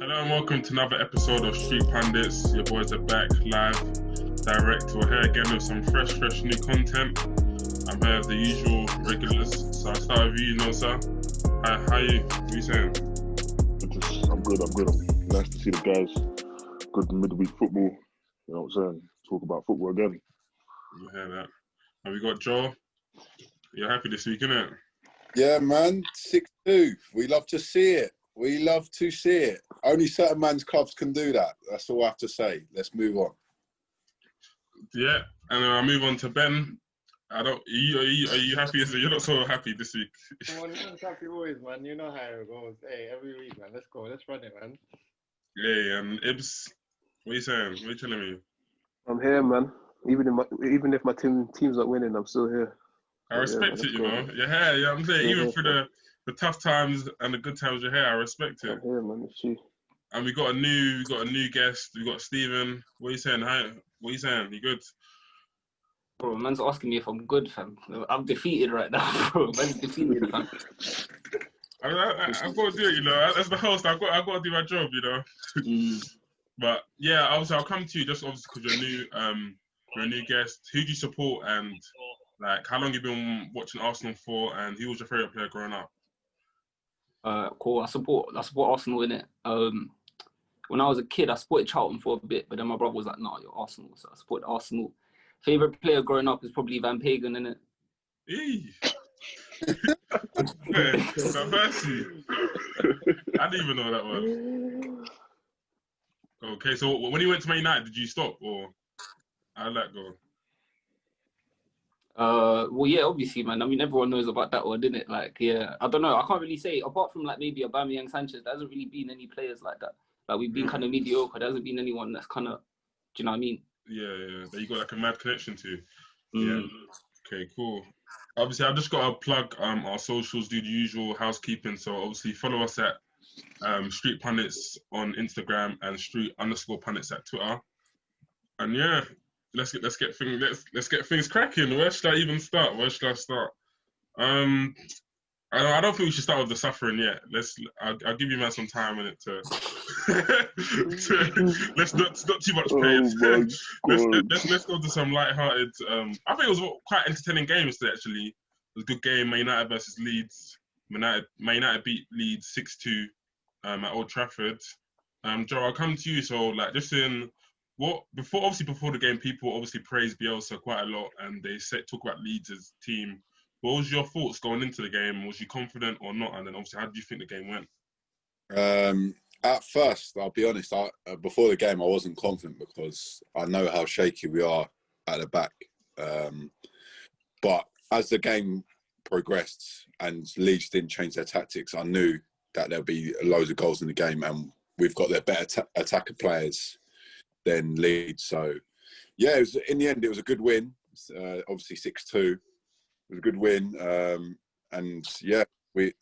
Hello and welcome to another episode of Street Pundits. Your boys are back live, direct. We're here again with some fresh new content. I'm here as the usual regulars. So I'll start with you, Nosa. How are you? What are you saying? I'm good. I'm nice to see the guys. Good midweek football. You know what I'm saying? Talk about football again. You hear that? And we got Joe. You're happy this week, innit? Yeah, man. 6-2. We love to see it. Only certain man's clubs can do that. That's all I have to say. Let's move on. Yeah, and I'll move on to Ben. Are you happy? You're not so happy this week. Come on, I'm happy always, man. You know how it goes. Hey, every week, man. Let's go. Let's run it, man. Hey, Ibs, what are you saying? What are you telling me? I'm here, man. Even if my team's not winning, I'm still here. I respect it, you know. You're here, you know what I'm saying? Even through the tough times and the good times you're here, I respect it. I'm here, man. It's you. And we got a new guest. We got Stephen. What are you saying? What are you saying? You good? Bro, man's asking me if I'm good, fam. I'm defeated right now, bro. Man's defeated, fam. I've got to do it, you know. As the host, I've got to do my job, you know. But yeah, obviously I'll come to you just obviously because you're a new guest. Who do you support and like how long you been watching Arsenal for? And who was your favourite player growing up? Cool. I support Arsenal in it. When I was a kid, I supported Charlton for a bit, but then my brother was like, "No, you're Arsenal," so I supported Arsenal. Favorite player growing up is probably Van Pagan, innit? Mercy. I didn't even know that one. Okay, so when you went to Man United, did you stop or how did that go? Well, yeah, obviously, man. I mean, everyone knows about that one, didn't it? Like, yeah, I don't know. I can't really say, apart from like maybe Aubameyang, Sanchez, there hasn't really been any players like that. Like, we've been kind of mediocre. There hasn't been anyone that's kind of, do you know what I mean? Yeah. That you got like a mad connection to. Yeah. Okay, cool. Obviously, I've just got to plug our socials, do the usual housekeeping. So obviously, follow us at Street Pundits on Instagram and Street_Pundits at Twitter. And yeah. Let's get things cracking. Where should I even start? I don't think we should start with the suffering yet. I'll give you man some time in it to let's not too much pain. Let's go to some light-hearted. I think it was quite entertaining game yesterday. Actually, it was a good game. Man United versus Leeds. Man United beat Leeds 6-2 at Old Trafford. Joe, I'll come to you. So like just in. Before the game, people obviously praised Bielsa quite a lot, and they talk about Leeds' team. What was your thoughts going into the game? Was you confident or not? And then obviously, how did you think the game went? At first, I'll be honest. Before the game, I wasn't confident because I know how shaky we are at the back. But as the game progressed and Leeds didn't change their tactics, I knew that there'll be loads of goals in the game, and we've got their better attacker players than Leeds. So, yeah, in the end, it was a good win. Obviously, 6-2. It was a good win. And, yeah,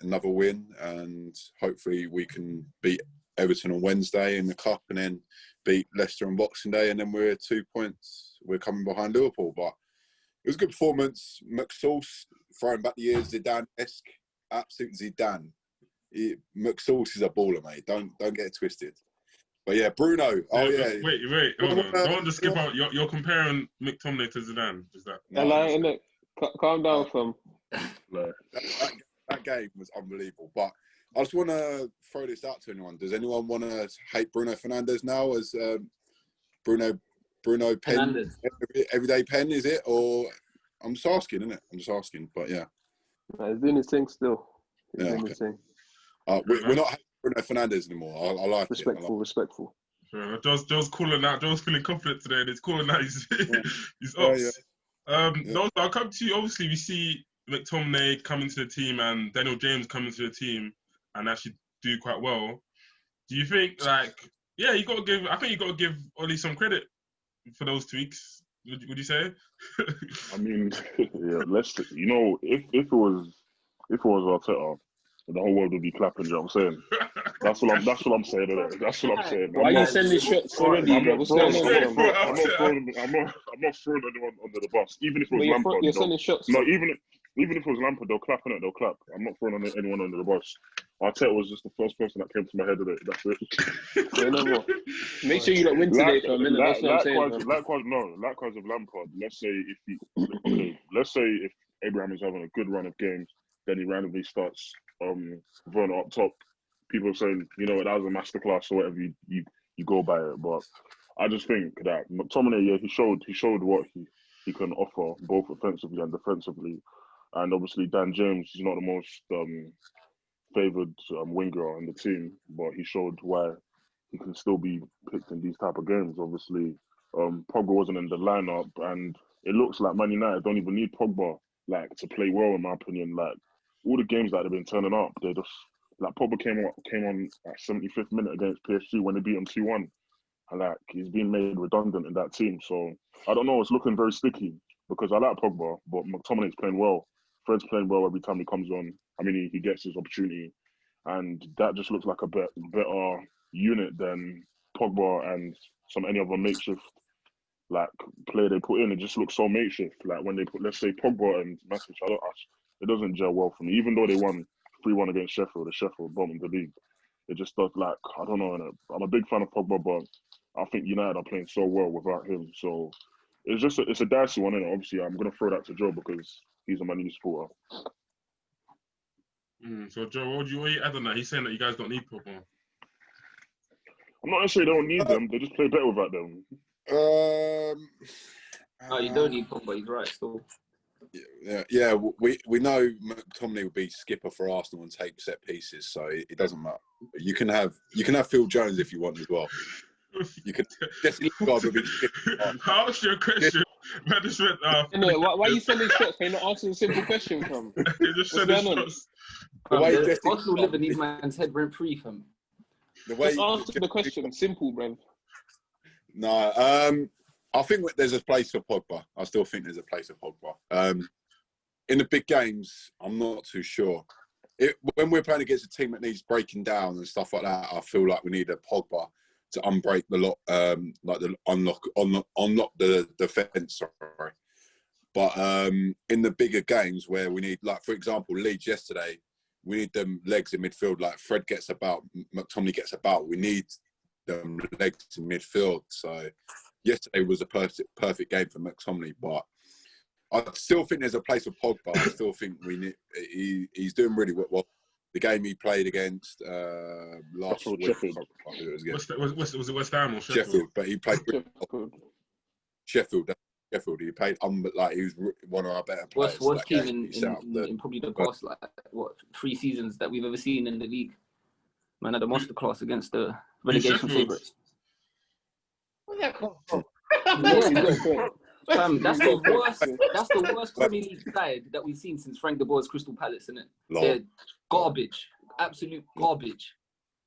another win. And hopefully we can beat Everton on Wednesday in the Cup and then beat Leicester on Boxing Day. And then we're 2 points. We're coming behind Liverpool. But it was a good performance. McSauce throwing back the years, Zidane-esque. Absolute Zidane. McSauce is a baller, mate. Don't get it twisted. But yeah, Bruno. Oh yeah. Wait. Hold on. Don't just skip out. You're comparing McTominay to Zidane. Is that? No, calm down, fam. That game was unbelievable. But I just want to throw this out to anyone. Does anyone want to hate Bruno Fernandes now as Bruno Pen? Everyday Pen, is it? Or I'm just asking, isn't it? I'm just asking. But yeah. No, he's doing his thing still. He's doing his thing. We're not hating Bruno Fernandes anymore. I like respectful. Sure. Joe's calling out. Joe's feeling confident today, and he's calling out his ups. No, I'll come to you. Obviously, we see McTominay coming to the team and Daniel James coming to the team and actually do quite well. Do you think, like, yeah, I think you got to give Oli some credit for those tweaks. Would you say? I mean, yeah. If it was Arteta, the whole world would be clapping. You know what I'm saying? That's what I'm saying. Innit? That's what I'm saying. Why are you sending shots already, bro? What's going on? I'm not throwing anyone under the bus. Even if it was Lampard, you're sending shots. No, even if it was Lampard, they'll clap on it. They'll clap. I'm not throwing anyone under the bus. Arteta was just the first person that came to my head today. That's it. Say no more. Make sure you don't win today, fam. Innit? That's what I'm saying. Likewise with Lampard. Let's say if Abraham is having a good run of games, then he randomly starts Werner up top. People are saying, you know, that was a masterclass or whatever you go by it. But I just think that McTominay, yeah, he showed what he can offer both offensively and defensively. And obviously Dan James is not the most favoured winger in the team, but he showed why he can still be picked in these type of games. Obviously, Pogba wasn't in the lineup, and it looks like Man United don't even need Pogba to play well, in my opinion. Like all the games that they've been turning up, they just Pogba came on at 75th minute against PSG when they beat him 2-1, and he's been made redundant in that team. So I don't know, it's looking very sticky because I like Pogba, but McTominay's playing well. Fred's playing well every time he comes on. I mean, he gets his opportunity, and that just looks like a better unit than Pogba and any other makeshift player they put in. It just looks so makeshift. Like when they put, let's say, Pogba and Matic, it doesn't gel well for me. Even though they won 3-1 against Sheffield, the Sheffield bombed the league. It just does I don't know. I'm a big fan of Pogba, but I think United are playing so well without him. So it's a dicey one, and obviously I'm gonna throw that to Joe because he's a Man U supporter. So Joe, what do you add on that? He's saying that you guys don't need Pogba. I'm not necessarily they don't need them. They just play better without them. No, you don't need Pogba. He's right still. Yeah. We know McTominay will be skipper for Arsenal and take set pieces, so it doesn't matter. You can have Phil Jones if you want as well. You can Jesse Lingard will be skipper. I'll ask you a question. Man, just went, why are you sending shots? Can you not answer a simple question, fam? You just sending shots. Arsenal live in these man's head rent free, fam. Just answer the question, simple, bruv. No, I think there's a place for Pogba. I still think there's a place for Pogba. In the big games, I'm not too sure. When we're playing against a team that needs breaking down and stuff like that, I feel like we need a Pogba to unbreak the lot, unlock the defence. Sorry, but in the bigger games where we need, for example, Leeds yesterday, we need them legs in midfield. Like Fred gets about, McTominay gets about. We need them legs in midfield. So yesterday was a perfect game for McTominay, but I still think there's a place for Pogba. I still think he's doing really well. The game he played against last week, was it West Ham or Sheffield? But he played Sheffield. He played he was one of our better players. Worst team in probably the past 3 seasons that we've ever seen in the league. Man had a masterclass against the relegation favourites. Where's that come from? That's the worst Premier League side that we've seen since Frank de Boer's Crystal Palace, isn't it? They're garbage, absolute garbage.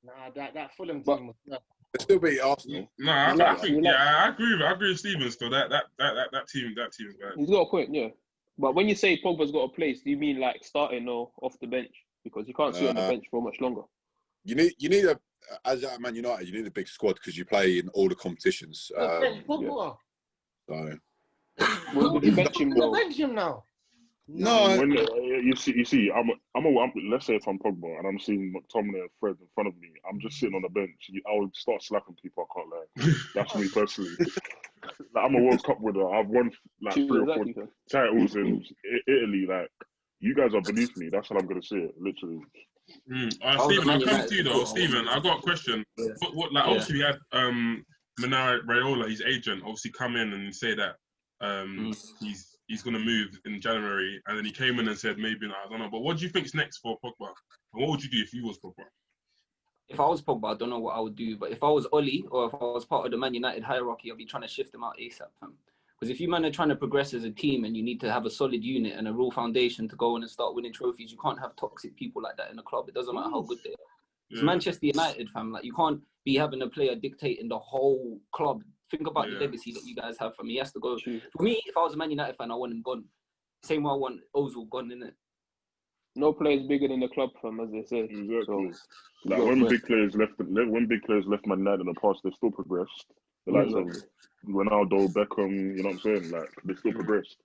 Nah, that Fulham team was. They still beat Arsenal. No, I agree with Steven still. That team is bad. He's got a point, yeah. But when you say Pogba's got a place, do you mean starting or off the bench? Because you can't sit on the bench for much longer. You need as at Man United, you need a big squad because you play in all the competitions. Pogba. So. Will you bench him though? Bench him now. No, when, you see, let's say if I'm Pogba and I'm seeing McTominay and Fred in front of me, I'm just sitting on the bench. I would start slapping people. I can't lie. That's me personally. I'm a World Cup winner. I've won 3 or 4 titles in Italy. You guys are beneath me. That's what I'm gonna say. Literally. Steven, I'll come to you though. Steven, I've got a question. Yeah. Obviously we had Mino Raiola, his agent, obviously come in and say that he's going to move in January, and then he came in and said maybe not, I don't know. But what do you think's next for Pogba? And what would you do if you was Pogba? If I was Pogba, I don't know what I would do. But if I was Oli, or if I was part of the Man United hierarchy, I'd be trying to shift him out ASAP, fam. Because if you man are trying to progress as a team and you need to have a solid unit and a real foundation to go on and start winning trophies, you can't have toxic people like that in the club. It doesn't matter how good they are. It's Manchester United, fam. You can't be having a player dictating the whole club. Think about the legacy that you guys have. He has to go. For me, if I was a Man United fan, I want him gone. Same way I want Ozil gone, innit? No player is bigger than the club, fam, as they say. Exactly. When big players left Man United in the past, they still progressed. The likes of Ronaldo, Beckham, you know what I'm saying? They still progressed.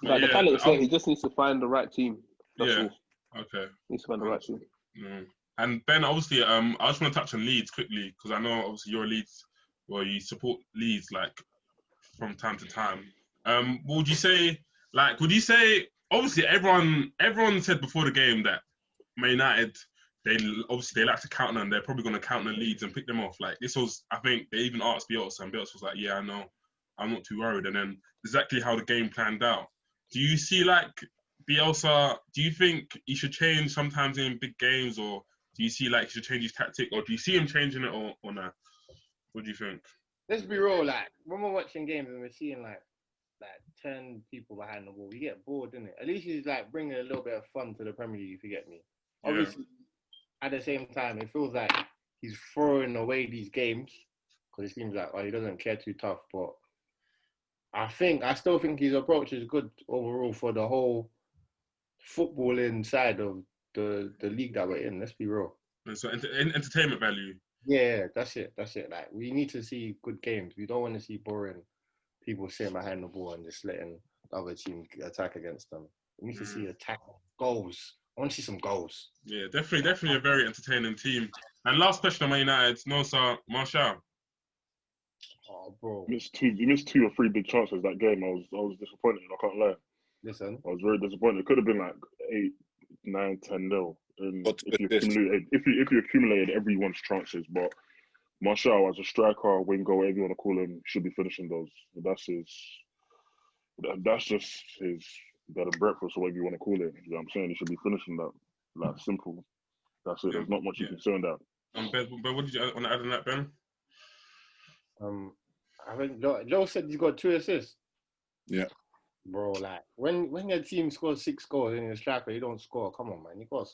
The talent is there. He just needs to find the right team. That's all. Okay. He needs to find the right team. No. And Ben, obviously, I just want to touch on Leeds quickly because I know obviously you're a Leeds, well, you support Leeds like from time to time. Would you say obviously everyone said before the game that Man United they like to counter and they're probably going to counter Leeds and pick them off. Like this was, I think they even asked Bielsa and Bielsa was like, yeah, I know, I'm not too worried. And then exactly how the game planned out. Do you see like Bielsa? Do you think he should change sometimes in big games, or do you see like he should change his tactic, or do you see him changing it or not? What do you think? Let's be real, like when we're watching games and we're seeing like 10 people behind the wall, we get bored, innit? At least he's like bringing a little bit of fun to the Premier League, if you get me. Yeah. Obviously, at the same time, it feels like he's throwing away these games because it seems like he doesn't care too tough. But I still think his approach is good overall for the whole footballing side of the league that we're in. Let's be real. And so entertainment value. Yeah, that's it. Like we need to see good games. We don't want to see boring people sitting behind the ball and just letting the other team attack against them. We need to see attack goals. I want to see some goals. Yeah, definitely a very entertaining team. And last question on Man United, Nosa, Martial. Oh, bro. You missed 2 or 3 big chances that game. I was disappointed. I can't lie. Listen, I was very disappointed. It could have been like 8, 9, 10-0. If you accumulated everyone's chances, but Martial as a striker, winger, whatever you want to call him, should be finishing those. That's just his bed and breakfast, or whatever you want to call it. You know what I'm saying? He should be finishing that. Like simple. That's it. There's not much you can say on that. Ben, what did you want to add on that, Ben? I think Joe said he's got 2 assists. Yeah. Bro, like when your team scores 6 goals and you're a striker, you don't score. Come on, man. You got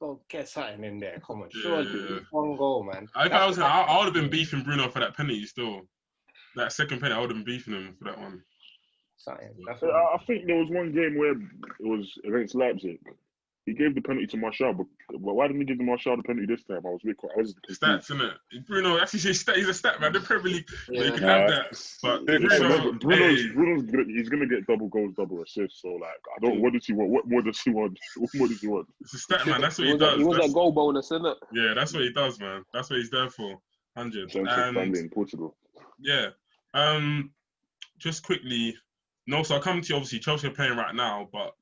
to get something in there. Come on, surely 1 goal, man. I would have been beefing Bruno for that penalty still. That second penalty, I would have been beefing him for that one. I think there was one game where it was against Leipzig. He gave the penalty to Martial, but why didn't he give the Martial the penalty this time? I was confused. Stats, innit? Bruno, actually, he's a stat man. The Premier League, you can have that. But Bruno's good. He's gonna get double goals, double assists. So like, I don't. What does he want? What more does he want? What more does he want? It's a stat man. That's what he does. He was a goal bonus, isn't it? Yeah, that's what he does, man. That's what he's there for. 100. And in Portugal. Yeah. Just quickly, so I'll come to you. Obviously, Chelsea are playing right now, but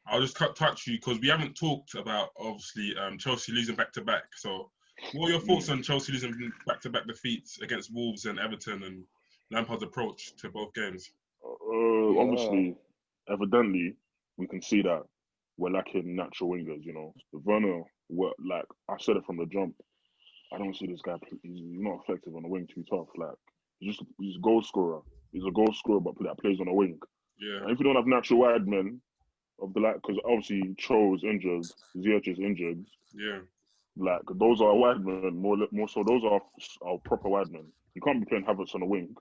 I'll just touch you because we haven't talked about obviously Chelsea losing back to back. So, what are your thoughts on Chelsea losing back to back defeats against Wolves and Everton and Lampard's approach to both games? Obviously, evidently, we can see that we're lacking natural wingers. You know, Werner. Like I said it from the jump. I don't see this guy. He's not effective on the wing. Too tough. Like he's a goal scorer. He's a goal scorer, but that plays on the wing. Yeah. And if you don't have natural wide men of the because obviously Cho is injured, Ziyech is injured. Yeah. Like those are wide men, more so those are proper wide men. You can't be playing Havertz on the wing.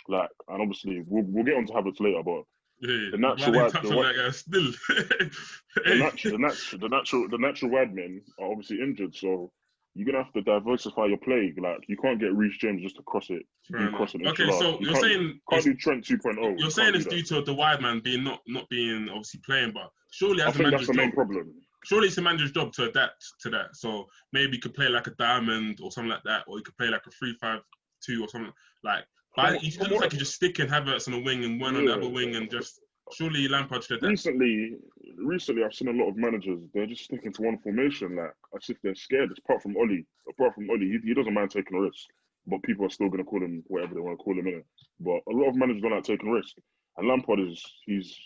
Like, and obviously we'll get onto Havertz later, but the natural wide men are obviously injured, so you're gonna have to diversify your play. Like you can't get Reece James just to cross it. Okay, so you're saying can't do Trent 2.0. You're saying it's due to the wide man not being obviously playing, but surely I think that's the main problem. Surely it's the manager's job to adapt to that. So maybe you could play like a diamond or something like that, or you could play like a 3-5-2 or something like. But it looks like you're just sticking Havertz on the wing and one on the other wing and just. Surely Lampard should adapt. Recently, I've seen a lot of managers. They're just sticking to one formation, like as if they're scared. Apart from Oli, he doesn't mind taking a risk, but people are still going to call him whatever they want to call him, innit? But a lot of managers don't like taking risk, and Lampard he's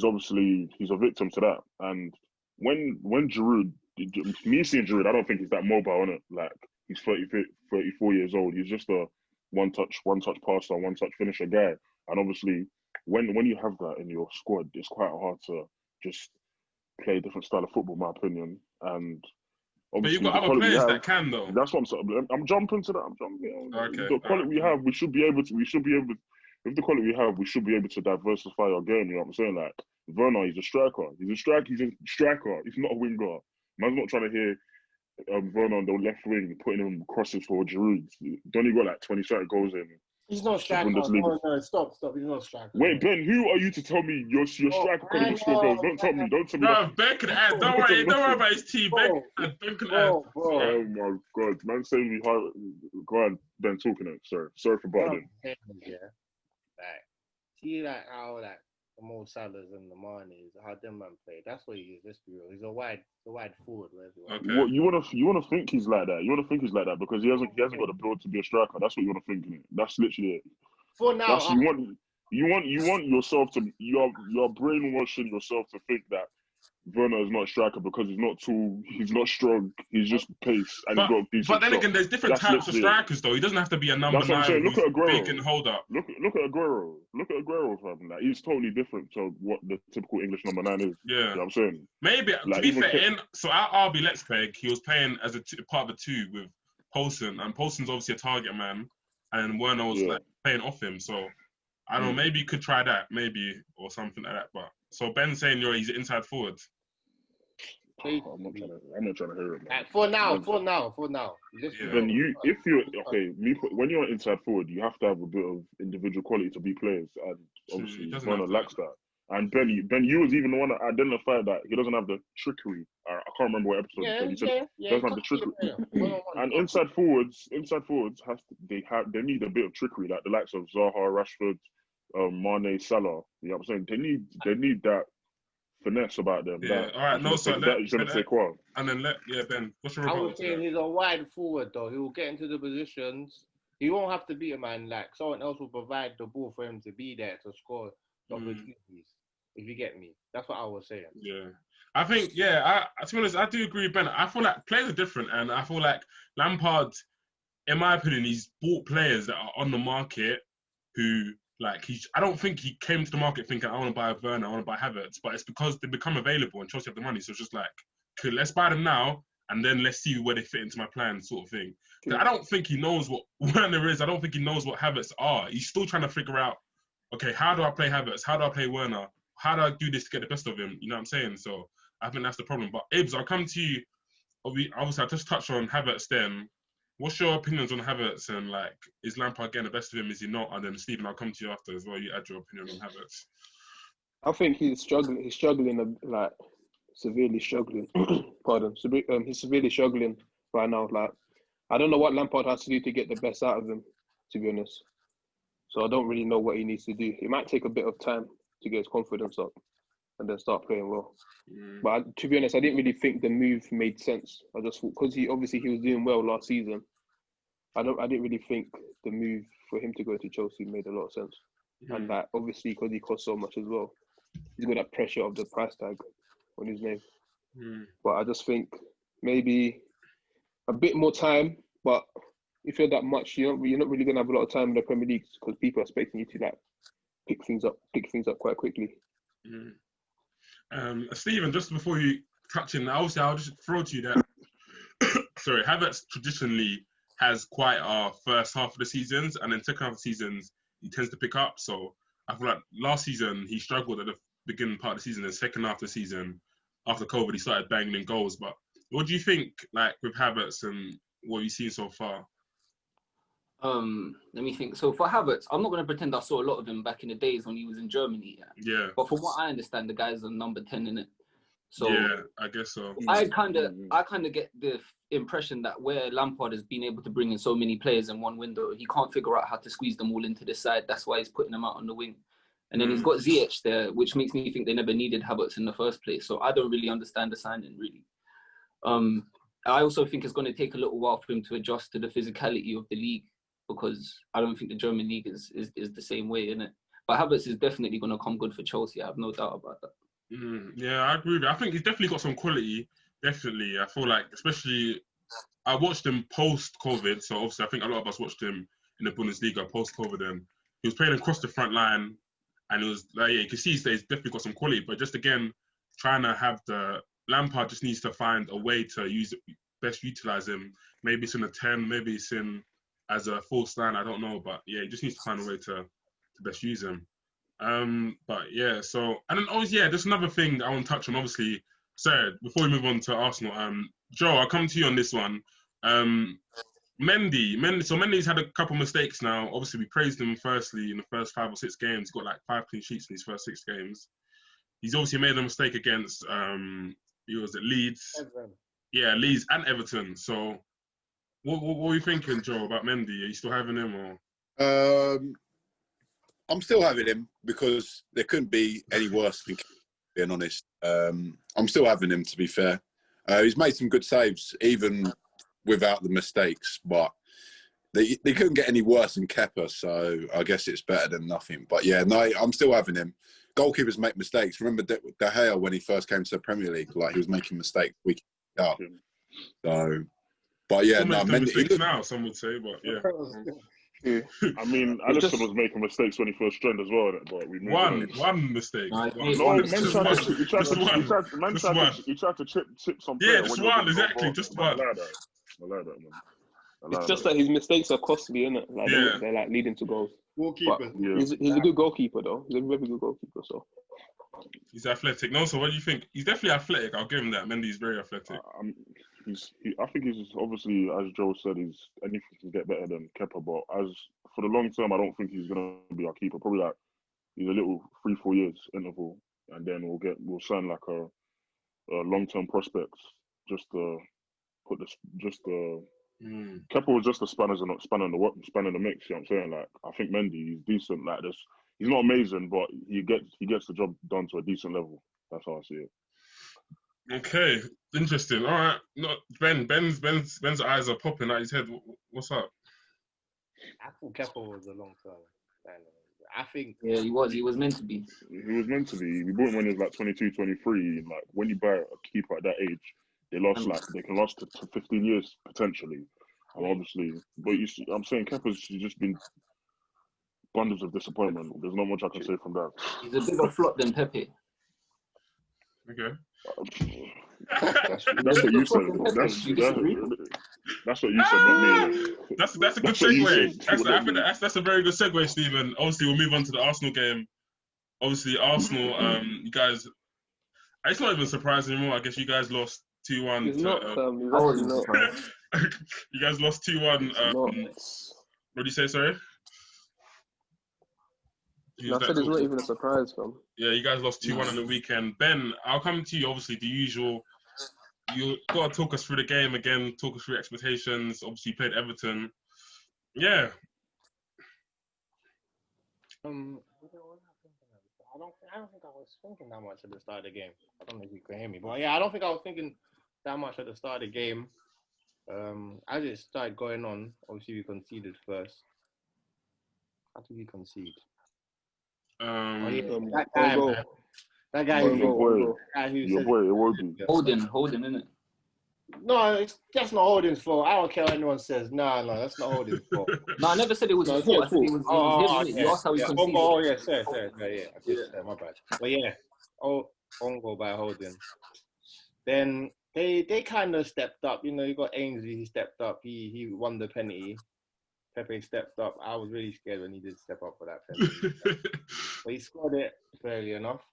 obviously a victim to that. And when Giroud, me seeing Giroud, I don't think he's that mobile, innit? Like he's 34 years old. He's just a one touch passer, one touch finisher guy, and obviously. When you have that in your squad, it's quite hard to just play a different style of football, in my opinion. And obviously, but you've got other players that can, though. That's what I'm saying. I'm jumping to that. I'm jumping. Okay. The quality we have, we should be able. With the quality we have, we should be able to diversify our game. You know what I'm saying? Like Werner, he's a striker. He's a striker. He's not a winger. Man's not trying to hear Werner on the left wing putting him crosses for Giroud. Donny got like 20 goals in He's not striker. Bundesliga. No, stop. He's not striker. Wait, Ben, who are you to tell me your striker can't even score goals? Don't tell me. Don't tell me. No, Ben can add. Don't worry about his team. Ben can add. Oh my God, man, say me how. Go on, Ben, talking it. Sorry for butting. Yeah, like see, like how like the Mo Salahs and the Manes, how them man play. That's what he is. Let's be real. He's a wide forward. Okay. What you wanna think he's like that? You wanna think he's like that because he hasn't got the build to be a striker. That's what you wanna think. Innit? That's literally it. For now, you want yourself to you're brainwashing yourself to think that Werner is not a striker because he's not tall, he's not strong, he's just pace and he's got a decent But then shot. again, there's different types of strikers though. He doesn't have to be a number 9 Look at Aguero. big and hold up. Look at Aguero. Look at Aguero, fam. Like, he's totally different to what the typical English number 9 is. Yeah. You know what I'm saying? Maybe, like, to be fair, so at RB Leipzig, he was playing as part of the 2 with Poulsen, and Poulsen's obviously a target man, and Werner was like playing off him, so I don't know, maybe you could try that, or something like that. But so Ben's saying he's an inside forward. I'm not trying to hear it. Man. For now. Then when you're an inside forward, you have to have a bit of individual quality to be players, and obviously Werner lacks that. And Ben, you was even the one that identified that he doesn't have the trickery. I can't remember what episode. He said he doesn't have the trickery. And inside forwards they need a bit of trickery, like the likes of Zaha, Rashford, Mane, Salah. You know what I'm saying? They need that finesse about them. Yeah. All right. No, so and then Ben. What's your I rebuttal? was saying he's a wide forward though. He will get into the positions. He won't have to be a man. Like someone else will provide the ball for him to be there to score the opportunities. If you get me, that's what I was saying. Yeah, I think to be honest, I do agree with Ben. I feel like players are different, and I feel like Lampard, in my opinion, he's bought players that are on the market who. I don't think he came to the market thinking, I want to buy Werner, I want to buy Havertz, but it's because they become available and Chelsea have the money. So it's just like, cool, let's buy them now and then let's see where they fit into my plan, sort of thing. I don't think he knows what Werner is. I don't think he knows what Havertz are. He's still trying to figure out, okay, how do I play Havertz? How do I play Werner? How do I do this to get the best of him? You know what I'm saying? So I think that's the problem. But Ibs, I'll come to you. Obviously, I just touched on Havertz then. What's your opinions on Havertz and is Lampard getting the best of him? Is he not? And then Stephen, I'll come to you after as well. You add your opinion on Havertz. I think he's struggling. He's struggling, severely struggling. Pardon. He's severely struggling right now. I don't know what Lampard has to do to get the best out of him, to be honest. So I don't really know what he needs to do. It might take a bit of time to get his confidence up and then start playing well. But to be honest, I didn't really think the move made sense. I just thought because he was doing well last season. I didn't really think the move for him to go to Chelsea made a lot of sense. And obviously because he cost so much as well, he's got that pressure of the price tag on his name. But I just think maybe a bit more time. But if you're that much, you're not really gonna have a lot of time in the Premier League because people are expecting you to pick things up quite quickly. Stephen, just before you touch in, obviously I'll just throw to you that Havertz traditionally has quite our first half of the seasons, and then second half of the seasons he tends to pick up. So I feel like last season he struggled at the beginning part of the season, and second half of the season after COVID he started banging in goals. But what do you think with Havertz and what you've seen so far? Let me think. So for Havertz, I'm not going to pretend I saw a lot of him back in the days when he was in Germany. Yeah. But from what I understand, the guy's a number 10 in it. So yeah, I guess so. I kind of get the impression that where Lampard has been able to bring in so many players in one window, he can't figure out how to squeeze them all into the side. That's why he's putting them out on the wing. And then he's got Ziyech there, which makes me think they never needed Havertz in the first place. So I don't really understand the signing, really. I also think it's going to take a little while for him to adjust to the physicality of the league, because I don't think the German league is the same way, innit? But Havertz is definitely going to come good for Chelsea. I have no doubt about that. Yeah, I agree with you. I think he's definitely got some quality. Definitely. I feel like, especially, I watched him post-COVID. So obviously, I think a lot of us watched him in the Bundesliga post-COVID. And he was playing across the front line. And it was you can see he's definitely got some quality. But just again, trying to have Lampard just needs to find a way to best utilize him. Maybe it's in a 10, maybe it's in as a false line, I don't know, but yeah, he just needs to find a way to best use him. But yeah, so, and then obviously, just another thing I want to touch on, obviously, sorry, before we move on to Arsenal, Joe, I'll come to you on this one. Mendy. So Mendy's had a couple mistakes now. Obviously, we praised him firstly in the first 5 or 6 games. He got like 5 clean sheets in his first 6 games. He's obviously made a mistake against he was at Leeds. Everton. Yeah, Leeds and Everton. So, what are you thinking, Joe, about Mendy? Are you still having him or? I'm still having him because there couldn't be any worse than being honest. I'm still having him, to be fair. He's made some good saves, even without the mistakes, but they couldn't get any worse than Kepa, so I guess it's better than nothing. But yeah, no, I'm still having him. Goalkeepers make mistakes. Remember De Gea when he first came to the Premier League, like he was making mistakes week out. So, but yeah, no, mistakes now, some would say, but yeah. I mean, Alisson was making mistakes when he first joined as well, but we moved one mistake. No, he tried to chip some. Yeah, just one, exactly, just one. I like that, man. It's just that his mistakes are costly, innit? Like they're like leading to goals. Goalkeeper. Yeah. He's a good goalkeeper, though. He's a very good goalkeeper. So he's athletic. No, so what do you think? He's definitely athletic. I'll give him that. Mendy's very athletic. I think he's obviously, as Joe said, he's anything can get better than Kepa. But as for the long term, I don't think he's gonna be our keeper. Probably like he's a little 3-4 years interval, and then we'll sign like a long term prospects just to put this Kepa was just a span in the mix. You know what I'm saying? Like I think Mendy, he's decent. Like this, he's not amazing, but he gets the job done to a decent level. That's how I see it. Okay, interesting. All right, no, Ben's eyes are popping out his head. What's up? I thought Kepa was a long term. I think. Yeah, he was meant to be. He was meant to be. We bought him when he was like 22, 23. And like when you buy a keeper at that age, they can last to 15 years potentially. And obviously, but you see, I'm saying Kepa's just been bundles of disappointment. There's not much I can say from that. He's a bigger flop than Pepe. Okay. That's what you said. That's what you said, not me. That's a good segue. That's a very good segue, Stephen. Obviously, we'll move on to the Arsenal game. Obviously, Arsenal, you guys, it's not even surprising anymore. I guess you guys lost 2-1. He's not. He's actually not. You guys lost 2-1. What do you say, sorry? I said it's not even a surprise, fam. Yeah, you guys lost 2-1 on the weekend. Ben, I'll come to you, obviously, the usual. You got to talk us through the game again, talk us through expectations. Obviously, you played Everton. Yeah. I don't think I was thinking that much at the start of the game. I don't know if you can hear me. But yeah, I don't think I was thinking that much at the start of the game. As it started going on, obviously we conceded first. How did we concede? That guy who's your boy, it will be. Holding, innit? No, it's that's not Holding's fault. I don't care what anyone says. No, that's not Holding's fault. No, I never said it was his fault. I said it was him. You asked how he conceded. Oh, yeah, sorry. My bad. But yeah, on goal by Holding. Then they kind of stepped up. You know, you got Ainsley, he stepped up. He won the penalty. Pepe stepped up. I was really scared when he did step up for that penalty. But he scored it fairly enough.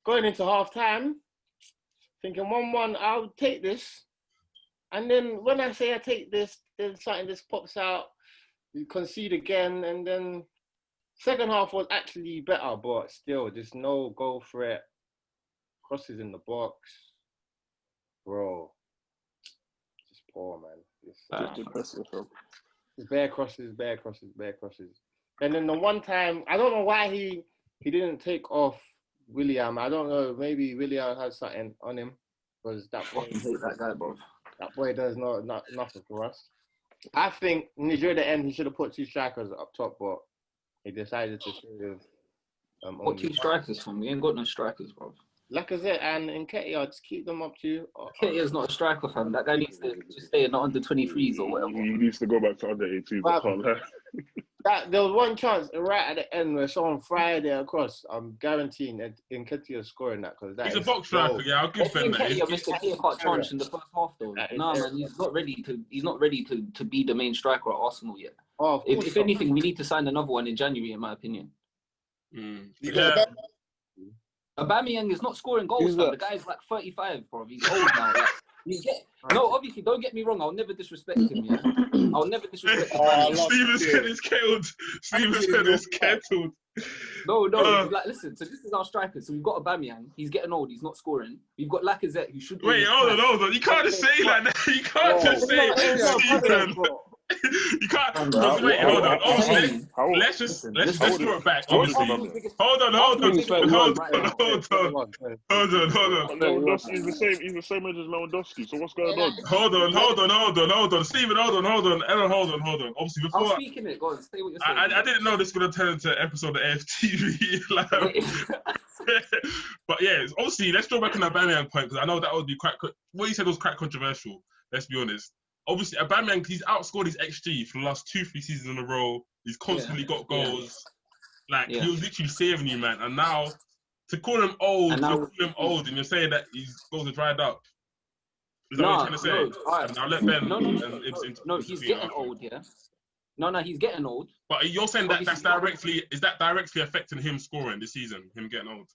Going into half time, thinking 1-1, I'll take this. And then when I say I take this, then something just pops out. You concede again, and then second half was actually better, but still, just no goal threat. Crosses in the box. Bro. Just poor, man. Just depressing, bro. Bare crosses. And then the one time, I don't know why he didn't take off William. I don't know, maybe William has something on him. Because that boy, that guy, bro. That boy does nothing for us. I think near the end he should have put 2 strikers up top, but he decided to sort of what 2 strikers from? We ain't got no strikers, bro. Lacazette and Nketiah, just keep them up to. Nketiah's not a striker, fam. That guy needs to just stay in the under 23s or whatever. He needs to go back to under 18s. I can't lie. There was one chance right at the end where someone fired it across. I'm guaranteeing Nketiah scoring that because he's a box striker. Yeah, I'll give Ben that. Nketiah missed a clear-cut chance in the first half, though. No, man, he's not ready to be the main striker at Arsenal yet. Oh, if anything, we need to sign another one in January, in my opinion. Yeah. Aubameyang is not scoring goals, man. The guy's like 35, bro. He's old now. No, obviously, don't get me wrong. I'll never disrespect him. Yeah? I'll never disrespect him. Steven said it's killed. Steven said it's kettled. No. Like, listen. So this is our striker. So we've got Aubameyang. He's getting old. He's not scoring. We've got Lacazette, who should. Wait, hold on. You can't just say like that. You can't just say Steven. You can't. Wait, hold on. Let's just throw it back. Obviously, hold on. He's the same age as Lewandowski. So what's going on? Hold on. Steven, hold on. Ellen, hold on. Obviously, before I'm speaking it. Go on, say what you're saying. I didn't know this was gonna turn into an episode of AFTV. But yeah, obviously, let's go back on that Aubameyang point because I know that would be quite. What you said was quite controversial. Let's be honest. Obviously, Aubameyang, he's outscored his XG for the last 2-3 seasons in a row. He's constantly got goals. He was literally saving you, man. And now, to call him old, and you're saying that his goals are dried up. Is that what you're trying to say? Right. I'll let Ben. No, he's getting old, yeah. No, he's getting old. But you're saying that is that directly affecting him scoring this season, him getting old?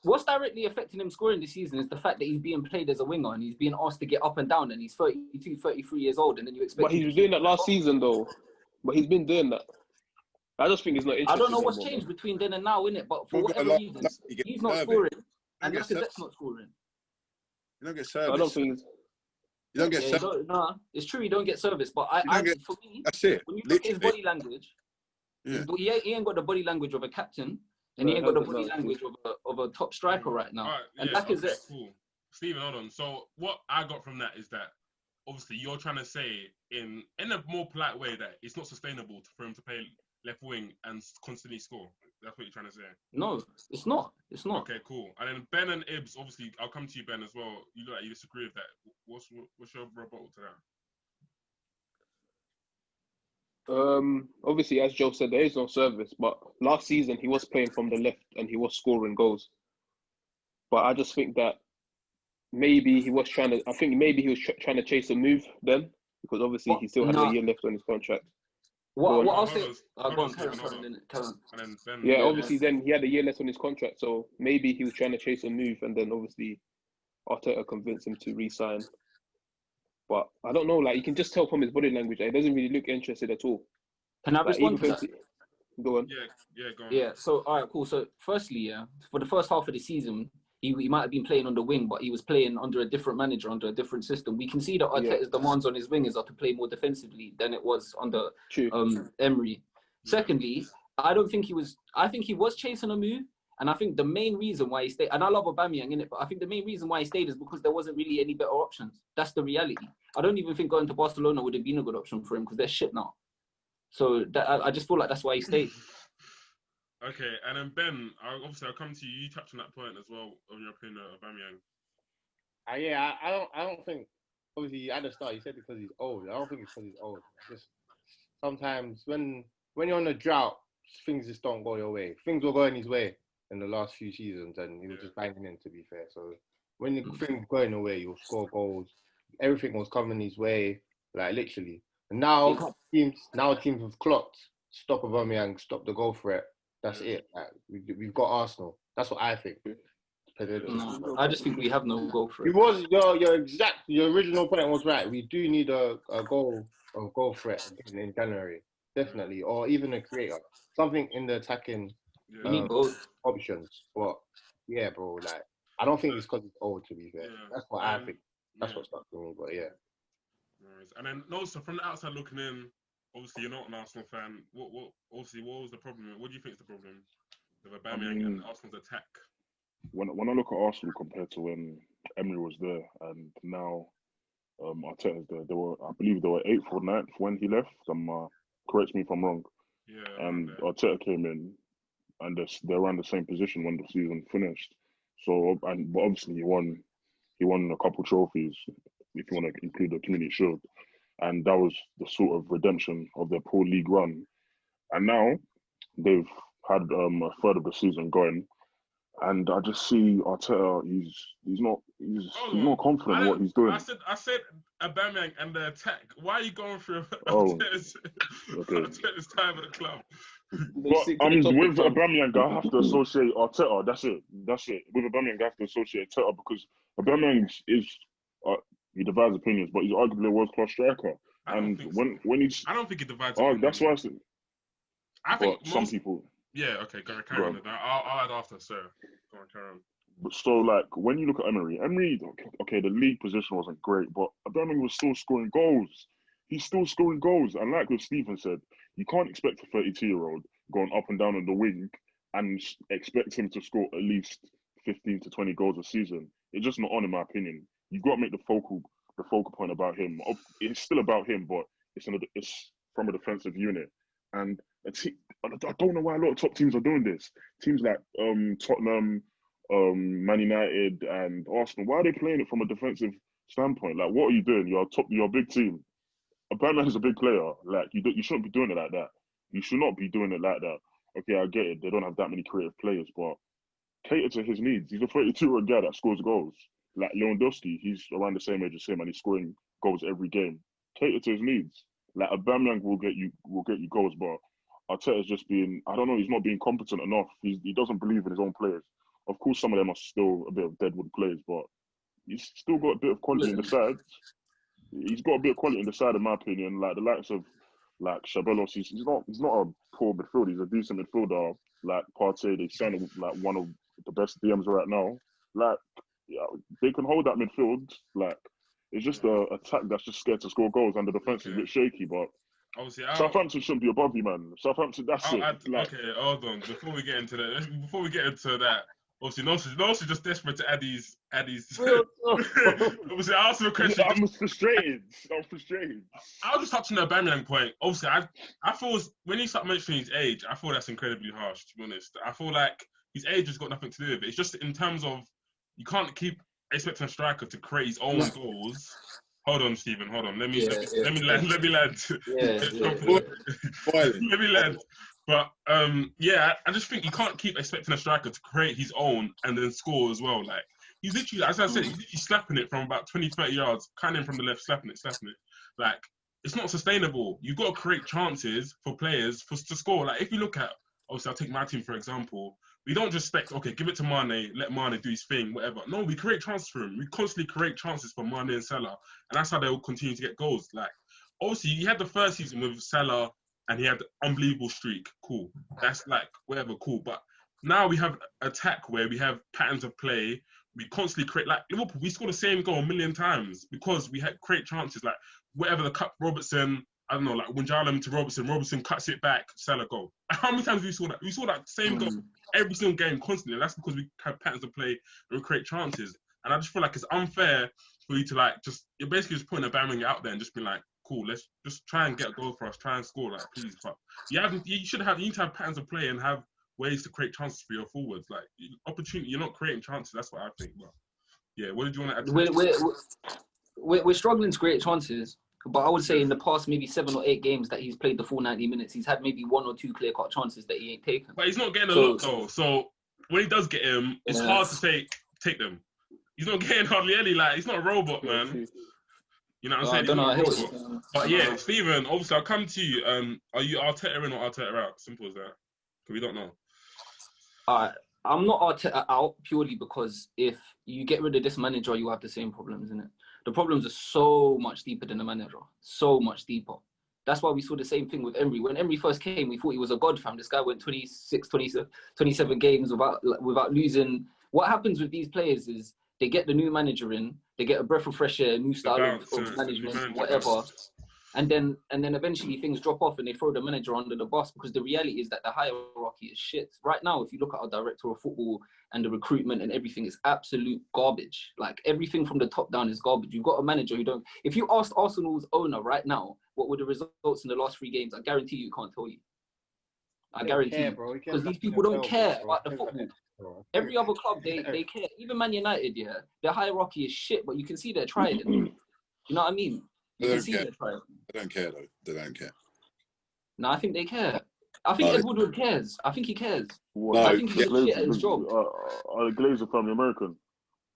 What's directly affecting him scoring this season is the fact that he's being played as a winger and he's being asked to get up and down and he's 32, 33 years old and then you expect. But he was doing that last season though. But he's been doing that. I just think he's not interested. I don't know what's changed between then and now, innit? But for whatever reason, he's not scoring and Lacazette's not scoring. You don't get service. I don't think. You don't get service. No, it's true. You don't get service, but for me, that's it. When you look at his body language, he ain't got the body language of a captain. And he ain't got the body language of a top striker right now. And Lacazette. Cool. Steven, hold on. So what I got from that is that obviously you're trying to say in a more polite way that it's not sustainable for him to play left wing and constantly score. That's what you're trying to say. No, it's not. Okay, cool. And then Ben and Ibs, obviously, I'll come to you, Ben, as well. You look like you disagree with that. What's your rebuttal to that? Obviously, as Joe said, there is no service. But last season, he was playing from the left and he was scoring goals. But I just think that maybe he was trying to. I think maybe he was trying to chase a move then, because obviously he still had a year left on his contract. What I'll say. Go on, carry on. Yeah, obviously then he had a year left on his contract, so maybe he was trying to chase a move, and then obviously Arteta convinced him to re-sign. But I don't know, like you can just tell from his body language, he doesn't really look interested at all. Can I respond to that? Go on. Yeah, go on. Yeah, so all right, cool. So firstly, for the first half of the season, he might have been playing on the wing, but he was playing under a different manager, under a different system. We can see that Arteta's demands on his wingers are to play more defensively than it was under Emery. Secondly, I think he was chasing a move. And I think the main reason why he stayed, and I love Aubameyang in it, but I think the main reason why he stayed is because there wasn't really any better options. That's the reality. I don't even think going to Barcelona would have been a good option for him because they're shit now. So I just feel like that's why he stayed. Okay, and then Ben, I'll come to you. You touched on that point as well on your opinion of Aubameyang. I don't think. Obviously, at the start, you said because he's old. I don't think it's because he's old. Just sometimes when you're on a drought, things just don't go your way. Things were going his way in the last few seasons, and he was just banging in. To be fair, so when the things going away, you'll score goals. Everything was coming his way, like literally. And now teams have clocked. Stop Aubameyang, stop the goal threat. That's it. Like, we've got Arsenal. That's what I think. No, I just think we have no goal threat. It was your original point was right. We do need a goal threat in January, definitely, or even a creator, something in the attacking options. But yeah, bro, like I don't think it's because it's old. To be fair, that's what I think. That's what stuck to me. But yeah. And then Nosa, from the outside looking in, obviously you're not an Arsenal fan. What was the problem? What do you think is the problem with Aubameyang and Arsenal's attack? When I look at Arsenal compared to when Emery was there and now Arteta's there, I believe they were 8th or 9th when he left. Correct me if I'm wrong. Yeah. And Arteta came in, and they're around the same position when the season finished. So, but obviously he won a couple trophies, if you want to include the Community Shield, and that was the sort of redemption of their poor league run. And now they've had a third of the season going. And I just see Arteta. He's not confident in what he's doing. I said Aubameyang and the attack. Why are you going through Arteta's time at the club? But with Aubameyang, I have to associate Arteta. That's it. With Aubameyang, I have to associate Arteta because Aubameyang is He divides opinions, but he's arguably a world-class striker. I don't And think so. when he's, I don't think it divides. that's why I said. I think But some people. Yeah. Okay. Carry on. I'll add after. So go on, carry on. But so like when you look at Emery, okay, the league position wasn't great, but Aubameyang was still scoring goals. He's still scoring goals, and like what Stephen said, you can't expect a 32-year-old going up and down on the wing and expect him to score at least 15 to 20 goals a season. It's just not on, in my opinion. You've got to make the focal point about him. It's still about him, but it's from a defensive unit. And I don't know why a lot of top teams are doing this. Teams like Tottenham, Man United, and Arsenal. Why are they playing it from a defensive standpoint? Like, what are you doing? You're a big team. Aubameyang is a big player. Like, you shouldn't be doing it like that. You should not be doing it like that. Okay, I get it. They don't have that many creative players, but cater to his needs. He's a 32-year-old guy that scores goals. Like Lewandowski, he's around the same age as him, and he's scoring goals every game. Cater to his needs. Like Aubameyang will get you goals, but Arteta's just being, I don't know, he's not being competent enough. He doesn't believe in his own players. Of course, some of them are still a bit of deadwood players, but he's still got a bit of quality in the side. He's got a bit of quality in the side, in my opinion. Like the likes of like Chabelos, he's not a poor midfielder. He's a decent midfielder. Like Partey, they signed like one of the best DMs right now. Like, yeah, they can hold that midfield. Like, it's just a attack that's just scared to score goals, and the defense is a bit shaky. But obviously, Southampton shouldn't be above you, man. Southampton, that's it. Okay, hold on. Before we get into that, obviously, Nosa's just desperate to add these. Obviously, I asked him a question. I'm frustrated. I'll just touch on the Aubameyang point. Obviously, I feel when you start mentioning his age, I feel that's incredibly harsh, to be honest. I feel like his age has got nothing to do with it. It's just in terms of you can't keep expecting a striker to create his own goals. Hold on, Stephen. Hold on. Let me land. Let me land. But I just think you can't keep expecting a striker to create his own and then score as well. Like he's literally, as I said, he's slapping it from about 20, 30 yards, kind of from the left, slapping it. Like it's not sustainable. You've got to create chances for players to score. Like if you look at, obviously, I'll take my team for example. We don't just expect, okay, give it to Mane, let Mane do his thing, whatever. No, we create chances for him. We constantly create chances for Mane and Salah, and that's how they will continue to get goals. Like obviously, you had the first season with Salah. And he had an unbelievable streak. Cool. That's like, whatever, cool. But now we have attack where we have patterns of play. We constantly create, like Liverpool, we score the same goal a million times because we had create chances. Like, whatever the cut, Robertson, I don't know, like Wijnaldum to Robertson cuts it back, Salah goal. How many times we saw that? We saw that same goal every single game constantly. That's because we have patterns of play and we create chances. And I just feel like it's unfair for you to like, you're basically just putting a Aubameyang out there and just be like, cool, let's just try and get a goal for us, try and score, like, please. But you need to have patterns of play and have ways to create chances for your forwards. Like, opportunity, you're not creating chances, that's what I think. But yeah, what did you want to add? We're struggling to create chances, but I would say in the past maybe 7 or 8 games that he's played the full 90 minutes, he's had maybe 1 or 2 clear-cut chances that he ain't taken. But he's not getting a lot, though. So when he does get him, it's hard to take them. He's not getting hardly any, like, he's not a robot, man. You know what I'm saying? I don't know. But yeah, Stephen, obviously, I'll come to you. Are you Arteta in or Arteta out? Simple as that. Because we don't know. I'm not Arteta out purely because if you get rid of this manager, you have the same problems, isn't it? The problems are so much deeper than the manager. So much deeper. That's why we saw the same thing with Emery. When Emery first came, we thought he was a god, fam. This guy went 27 games without losing. What happens with these players is they get the new manager in, they get a breath of fresh air, new style of management, whatever. And then eventually things drop off and they throw the manager under the bus because the reality is that the hierarchy is shit. Right now, if you look at our director of football and the recruitment and everything, it's absolute garbage. Like everything from the top down is garbage. You've got a manager who don't... If you asked Arsenal's owner right now, what were the results in the last 3 games, I guarantee you can't tell you. I guarantee you. Because these people don't care about the football. Every other club, they care. Even Man United, yeah, their hierarchy is shit, but you can see they're trying. You know what I mean? You can see they're trying. They don't care, though. They don't care. No, I think they care. I think Ed Woodward cares. I think he cares. No, I think he's shit at his job. Are the Glazers family American?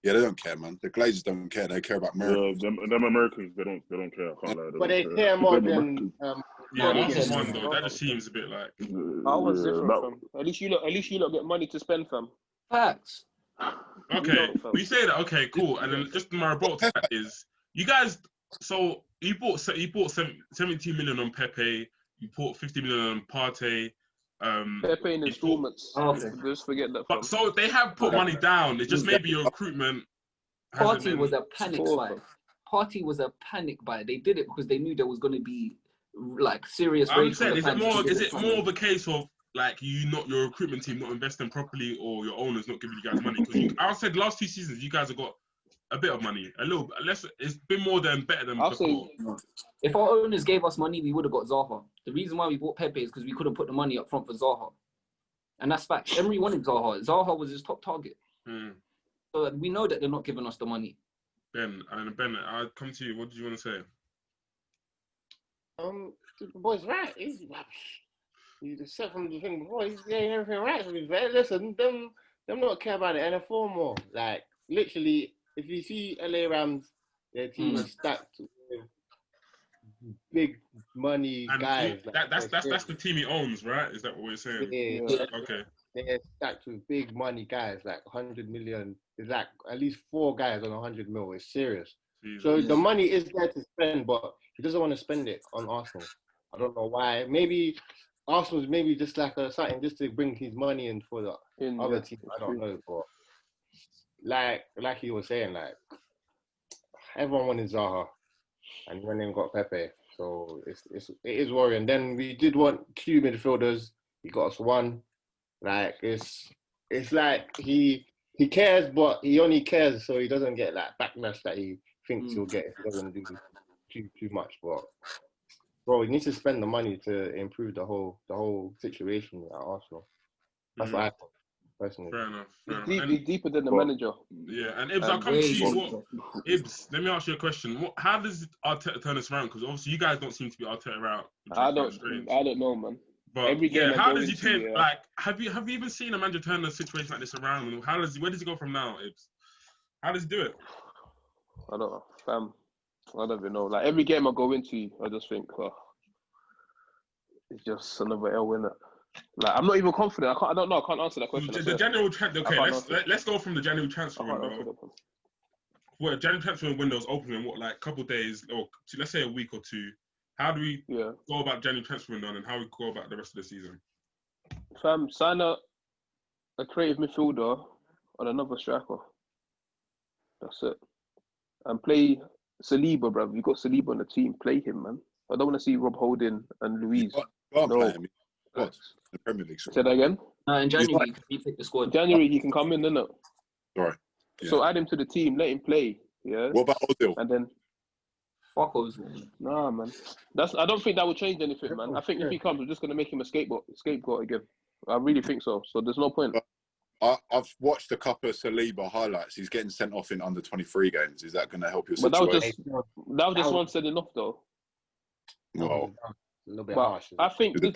Yeah, they don't care, man. The Glazers don't care. They care about America. Yeah, them Americans, they don't care. I can't lie. But they care more than... that just seems a bit like... I was different, fam. At least you lot get money to spend, fam. Facts. Okay, we say that. Okay, cool. And then just my rebuttal to that is, You guys, so you bought 17 million on Pepe. You bought 50 million on Partey. Pepe in installments. Okay. Just forget that. But so they have put money down. It's just maybe your recruitment. Party was a panic Four. buy. Party was a panic buy. They did it because they knew there was going to be like serious. I'm rage from saying, the fans. is it more of a case of like your recruitment team not investing properly, or your owners not giving you guys money? Because I said last 2 seasons you guys have got a bit of money, a little bit less. It's been more than better than before. If our owners gave us money, we would have got Zaha. The reason why we bought Pepe is because we couldn't put the money up front for Zaha, and that's facts. Emery wanted Zaha. Zaha was his top target. So we know that they're not giving us the money. Ben, I'll come to you. What did you want to say? The boy's right. You just said from the thing before, he's getting everything right. Listen, them not care about the NFL more. Like, literally, if you see LA Rams, their team is stacked with big money And guys. that's the team he owns, right? Is that what we're saying? Yeah. Okay. They're stacked with big money guys, like 100 million. There's like at least 4 guys on 100 mil. It's serious. Jesus. So the money is there to spend, but he doesn't want to spend it on Arsenal. I don't know why. Maybe Arsenal's just like something just to bring his money in for the other team. I don't know, but like he was saying, like everyone wanted Zaha, and when they got Pepe, so it is worrying. Then we did want 2 midfielders. He got us 1. Like it's like he cares, but he only cares so he doesn't get like backlash that he thinks he'll get if he doesn't do too much. But bro, he needs to spend the money to improve the whole situation at Arsenal. That's what I think personally. Fair enough. He's deeper than the manager. Yeah, and Ibs, I'll come to you. Ibs, let me ask you a question. How does Arteta turn this around? Because obviously you guys don't seem to be Arteta out. I don't know, man. But every game how does he turn? Like, have you even seen a manager turn a situation like this around? Where does he go from now, Ibs? How does he do it? I don't know, fam. I don't even know. Like every game I go into, I just think, it's just another L, innit? Like I'm not even confident. I don't know. I can't answer that question. The general trend. Okay, let's go from the January transfer window. Well, January transfer window is opening in like a couple of days, or let's say a week or 2. How do we go about January transfer window, and how we go about the rest of the season? Fam, sign a creative midfielder and another striker. That's it. And play Saliba, bro. You got Saliba on the team. Play him, man. I don't want to see Rob Holding and Luiz. Play him. What? The Premier League. Say that again? In January, he picked the squad. January, he can come in, innit? Sorry. Yeah. So add him to the team. Let him play. Yeah. What about Ozil? And then. Fuck Ozil. Nah, man. I don't think that will change anything, man. I think if he comes, we're just gonna make him a scapegoat again. I really think so. So there's no point. I've watched a couple of Saliba highlights. He's getting sent off in under 23 games. Is that going to help your situation? But that was just one said enough, though. No. A little bit but harsh. I think this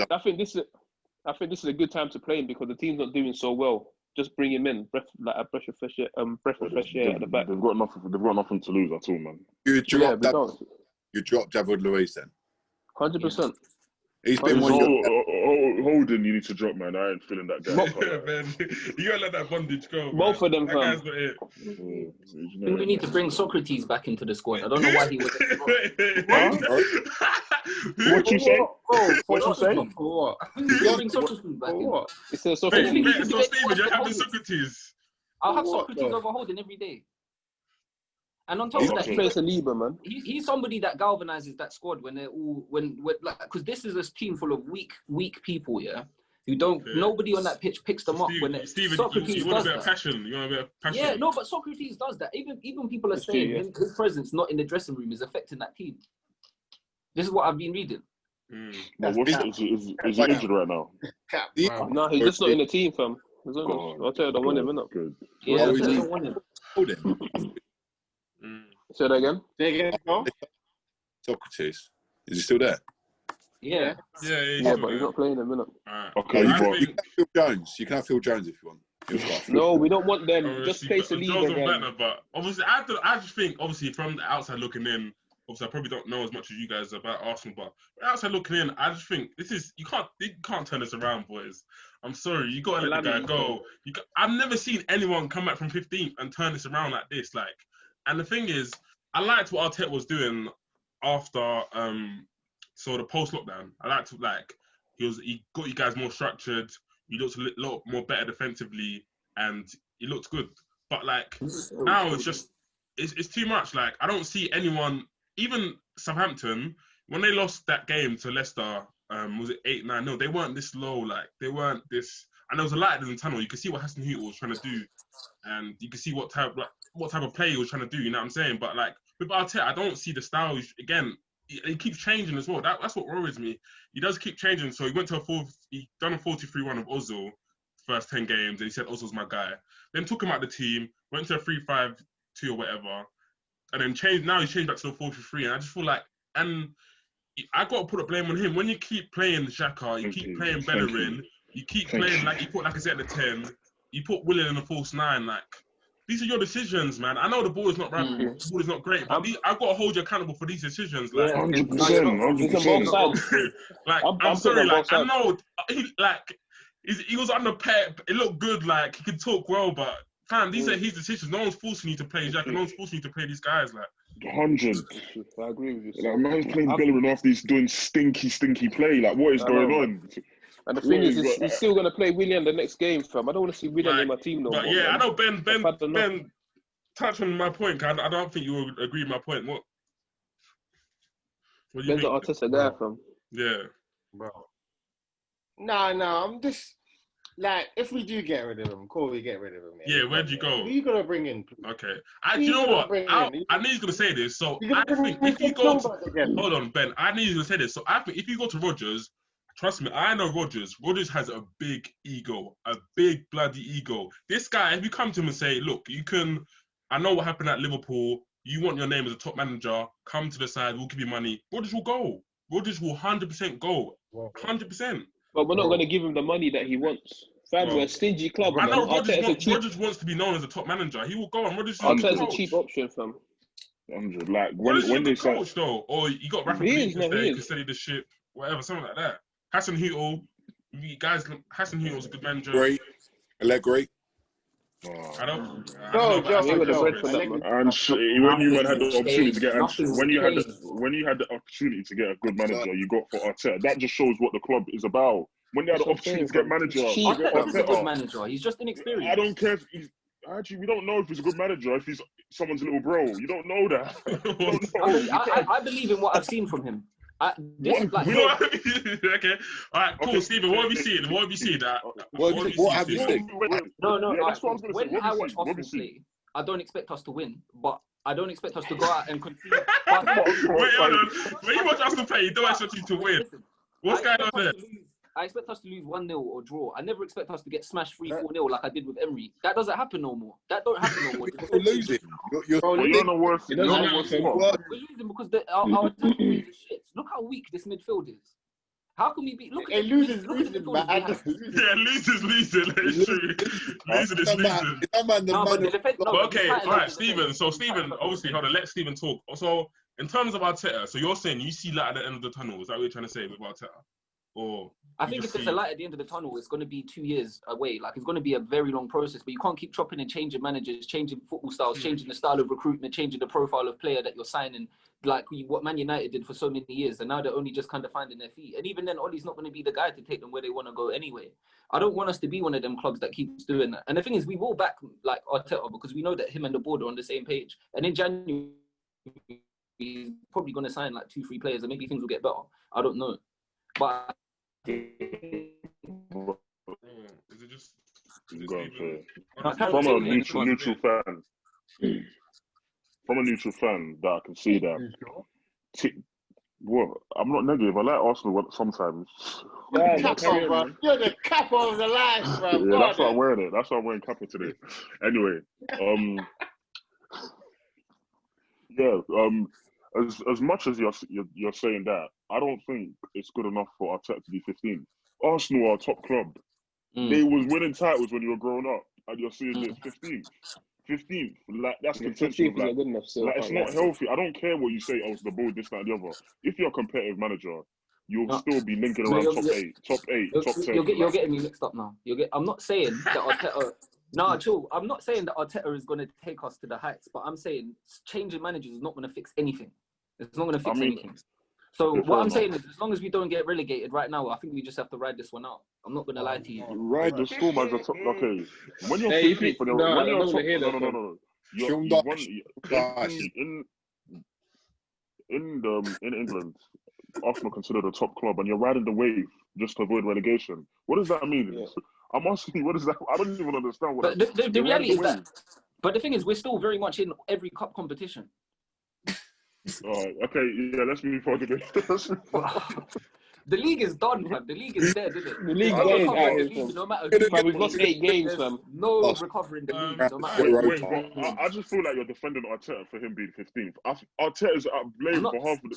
is a good time to play him because the team's not doing so well. Just bring him in, breath of fresh air at the back. They've got nothing to lose at all, man. You drop David Luiz then? 100%. He's been Holding, you need to drop, man. I ain't feeling that guy. Man, you gotta let that bondage go. Both of them, that guy's not it. I think we need to bring Socrates back into the squad. I don't know why he was. What you say? What you say? For what? I think we should bring Socrates back in. What? It says So Socrates. Steven, you're having Socrates. I'll have Socrates over Holding every day. And on top of that, he's somebody that galvanizes that squad when they're all because this is a team full of weak people, who don't. Nobody on that pitch picks them up when Steven, Socrates you want does a bit of passion. You want a bit of passion. Yeah, no, but Socrates does that. Even people are saying his presence not in the dressing room is affecting that team. This is what I've been reading. No, is he injured right now? No, he's just not in the team, fam. I'll tell you, I don't want him, innit? Good. Yeah, I don't want him. Say that again. Socrates. Is he still there? Yeah. Yeah, but he's not playing him, innit? Okay, you can have Phil Jones. You can have Phil Jones if you want. No, we don't want them. Just play Saliba again. But obviously, I just think, obviously, from the outside looking in, obviously, I probably don't know as much as you guys about Arsenal, but outside looking in, I just think you can't turn this around, boys. I'm sorry, you got to let the guy go. I've never seen anyone come back from 15th and turn this around like this. And the thing is, I liked what Arteta was doing after so the post lockdown. I liked he got you guys more structured. He looked a lot more better defensively, and he looked good. But like now, it's too much. Like I don't see anyone, even Southampton, when they lost that game to Leicester. Was it 8-9? No, they weren't this low. Like they weren't this. And there was a light in the tunnel. You could see what Hassan Hutel was trying to do, and you could see what type of play he was trying to do. You know what I'm saying? But like with Arteta, I don't see the style again. He keeps changing as well. That's what worries me. He does keep changing. So he went to he done a 4-2-3-1 of Ozil first 10 games, and he said Ozil's my guy. Then took him out the team, went to a 3-5-2 or whatever, and then changed. Now he's changed back to the 4-3-3, and I just feel like I got to put the blame on him. When you keep playing Xhaka, you keep playing Bellerin, you keep playing like you put Lacazette in the 10, you put Willian in the false 9. Like these are your decisions, man. I know the ball is not right, the ball is not great, but I've got to hold you accountable for these decisions. Like 100%. Like I'm sorry, like I know he was under Pep. It looked good, like he could talk well, but fam, these are his decisions. No one's forcing you to play Xhaka. No one's forcing you to play these guys. Like 100. I agree with you. Like man's playing Bellerin after he's doing stinky play. Like what is going on? And the thing is, he's still going to play Willian the next game, fam. I don't want to see Willian in my team no more. But yeah, man. I know Ben touched on my point. I don't think you will agree with my point. What do you Ben's an Arteta guy, fam. Yeah. Bro. No, I'm just like, if we do get rid of him, cool, we get rid of him. Yeah, where'd you go? Who you gonna bring in? Okay. Do you know what? I knew he's gonna say this. So I think if you go hold on, Ben. I knew he was gonna say this. So I think if you go to Rodgers, trust me, I know Rodgers. Rodgers has a big ego, a big bloody ego. This guy, if you come to him and say, look, I know what happened at Liverpool. You want your name as a top manager, come to the side, we'll give you money. Rodgers will go. Rodgers will 100% go. 100%. But we're not going to give him the money that he wants. Fam, we're a stingy club. I know Rodgers wants to be known as a top manager. He will go on. Rodgers is a cheap option, fam. 100. Like when they say coach though, or you got Rafa Benitez to steady the ship, whatever, something like that. Hassan Hutel, Hassan Hutel's a good manager. Great, Allegri. I don't and when you had the opportunity to get when you had the opportunity to get a good manager, you got for Arteta. That just shows what the club is about. When they had the opportunity to get manager, Arteta's a good manager. He's just inexperienced. I don't care if he's actually. We don't know if he's a good manager. If he's someone's little bro, you don't know that. I believe in what I've seen from him. Okay, all right, cool, Stephen. What have you seen? What have you seen? What have you seen? No. When I watch Arsenal play, I don't expect us to win, but I don't expect us to go out and concede. Wait, hold on. When you watch Arsenal play, you don't expect you to win. What's going on there? I expect us to lose 1-0 or draw. I never expect us to get smashed 3-4-0 like I did with Emery. That doesn't happen no more. That don't happen no more. You're losing. You're on the worst. We're losing because our attack is shit. Look how weak this midfield is. How can we beat? Look at losing. Yeah, losing. It's true. Losing is losing. Okay, all right, Stephen. So Stephen, obviously, hold on. Let Stephen talk. So in terms of Arteta, so you're saying you see light at the end of the tunnel. Is that what you're trying to say with Arteta? Or I think if there's a light at the end of the tunnel, it's going to be 2 years away. Like, it's going to be a very long process, but you can't keep chopping and changing managers, changing football styles, changing the style of recruitment, changing the profile of player that you're signing, like what Man United did for so many years. And now they're only just kind of finding their feet. And even then, Ollie's not going to be the guy to take them where they want to go anyway. I don't want us to be one of them clubs that keeps doing that. And the thing is, we will back like Arteta because we know that him and the board are on the same page. And in January, he's probably going to sign like 2-3 players and maybe things will get better. I don't know. But is it just from a neutral fan? From a neutral fan, that I can see that. Well, I'm not negative. I like Arsenal sometimes. You're the capo of the life, bro. Yeah, that's why I'm wearing it. That's why I'm wearing capo today. Anyway, as much as you're saying that, I don't think it's good enough for Arteta to be 15. Arsenal are a top club. They was winning titles when you were growing up, and you're seeing this 15th. Like that's contention. Like, it's not healthy. I don't care what you say. Oh, it's the board, this, that, and the other. If you're a competitive manager, you'll still be linking around top 8, top 10. You're getting me mixed up now. I'm not saying that Arteta No, chill. I'm not saying that Arteta is going to take us to the heights, but I'm saying changing managers is not going to fix anything. It's not going to fix anything. So what I'm saying is, as long as we don't get relegated right now, I think we just have to ride this one out. I'm not going to lie to you. Ride the storm as a top. Okay, when you're Hey, 15th, when you're top, no. In England, Arsenal considered a top club, and you're riding the wave just to avoid relegation. What does that mean? Yeah. I'm asking you, what is that? I don't even understand what. But the reality is that. But the thing is, we're still very much in every cup competition. Okay, yeah, let's move forward to this. The league is done, fam. The league is dead, isn't it? The league's dead. No matter who. We've lost 8 games, fam. No recovering the league, no matter Wait, I just feel like you're defending Arteta for him being 15th. Arteta's blamed for half of the.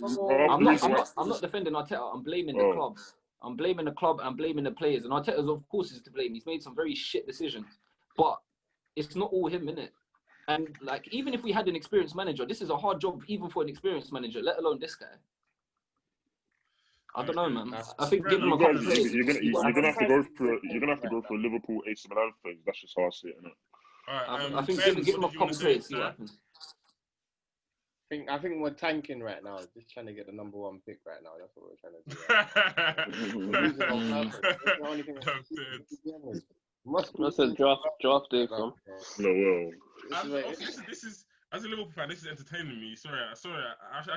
I'm not defending Arteta. I'm blaming the club. I'm blaming the club. I'm blaming the players. And Arteta, of course, is to blame. He's made some very shit decisions, but it's not all him, innit? And like, even if we had an experienced manager, this is a hard job, even for an experienced manager, let alone this guy. I don't know, man. I think give him a couple of days. You're gonna have to go through a Liverpool AC Milan phase. That's just how I see it, innit? I think give him a couple of days, see what happens. I think we're tanking right now. Just trying to get the number 1 pick right now. That's what we're trying to do. That's a draft day, fam. No, This is as a Liverpool fan. This is entertaining me. Sorry. I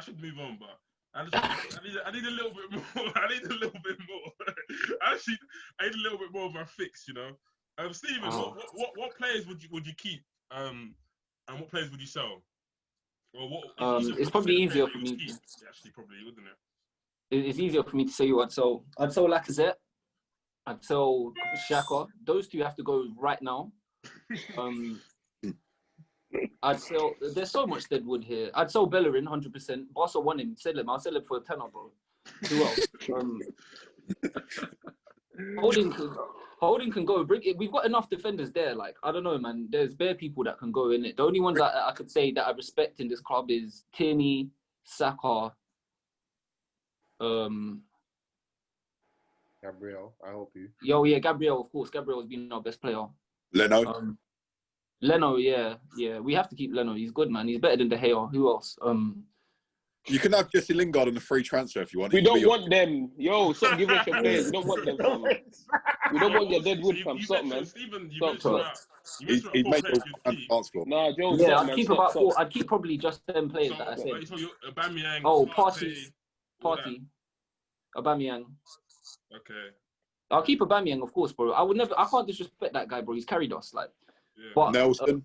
should move on, but I need a little bit more. I need a little bit more. Actually, I need a little bit more of a fix. You know, Stephen, what players would you keep? And what players would you sell? Or what? It's probably easier for me. Actually, probably wouldn't it? It's easier for me to say I'd sell Lacazette. I'd sell Xhaka. Those two have to go right now. I'd sell. There's so much deadwood here. I'd sell Bellerin 100%. Barca want him. Sell him. I'll sell him for a tenner, bro. Who else? Holding can go. Bring it. We've got enough defenders there. Like, I don't know, man. There's bare people that can go in it. The only ones that I could say that I respect in this club is Tierney, Saka, Gabriel, I hope you. Yeah, Gabriel, of course. Gabriel has been our best player. Leno, yeah. We have to keep Leno. He's good, man. He's better than De Gea. Who else? You can have Jesse Lingard on a free transfer if you want. We don't want them. Yo, stop giving us your players. We don't want them, fam. We don't want your deadwood, fam. Stop, man. Stephen, He's made the dance floor. Nah, Joe, yeah, stop, I'd keep about 4. I'd keep probably just them players that I said. Party. Aubameyang. Okay. I'll keep Aubameyang, of course, bro. I can't disrespect that guy, bro. He's carried us, like. Yeah. But, Nelson.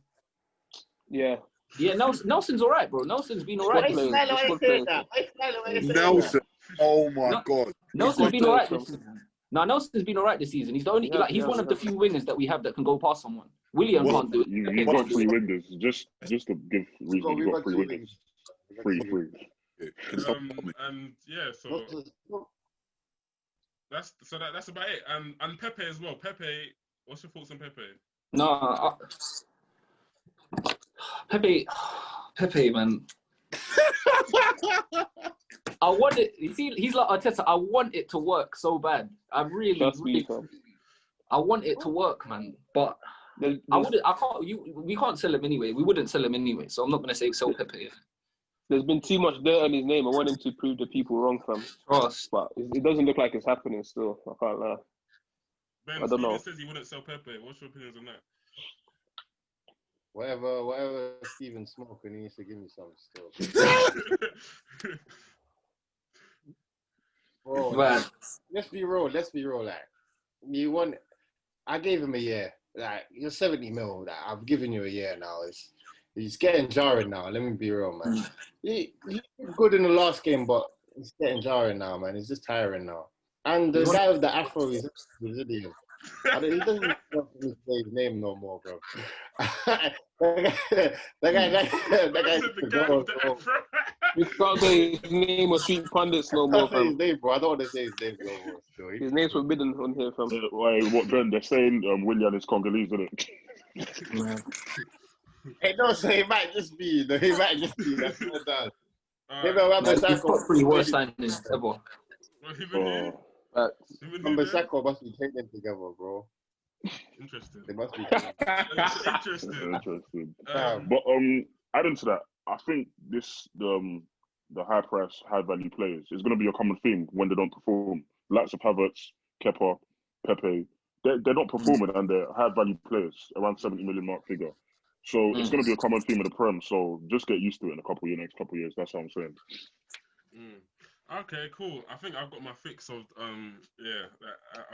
Yeah, Nelson's all right, bro. Nelson's been all right. Nelson. Oh my God. Nelson's been all right this season. No, Nelson's been all right this season. He's the only, he's one of the few wingers that we have that can go past someone. William can't do it. You've got 3 wingers. Just to give reason, you've got 3 wingers. Free. And yeah, so that's about it. And Pepe as well. Pepe, what's your thoughts on Pepe? No, Pepe, man. I want it. You see, he's like Arteta. I want it to work so bad. I really I want it to work, man. But I can't. We can't sell him anyway. We wouldn't sell him anyway. So I'm not gonna say sell Pepe. There's been too much dirt on his name. I want him to prove the people wrong, fam. But it doesn't look like it's happening still. I can't lie. Ben, I don't know. Says he wouldn't sell Pepe. What's your opinions on that? Whatever Steven's smoking, he needs to give me some still. Bro, let's be real. Like, I gave him a year. Like, you're 70 mil. Like, I've given you a year now. He's getting jarring now. Let me be real, man. He was good in the last game, but it's getting jarring now, man. It's just tiring now. And the guy with the afro is Brazilian. He doesn't say his name no more, bro. that guy. You can't say his name or Street Pundits no more, fam. His name, bro. I don't want to say his name no more. Still. His name's forbidden on here, fam. What, Ben? They're saying Willian is Congolese, isn't it? Hey, no, so he might just be. That's what it does. He's got 3 worst signings ever. Sako must be training together, bro. Interesting. They must be. It's interesting. Interesting. Um, But adding to that, I think the high price, high value players is going to be a common theme when they don't perform. Likes of Havertz, Kepa, Pepe, they're not performing and they're high value players around 70 million mark figure. So it's going to be a common theme of the Prem. So just get used to it in a next couple of years. That's what I'm saying. Okay, cool. I think I've got my fix of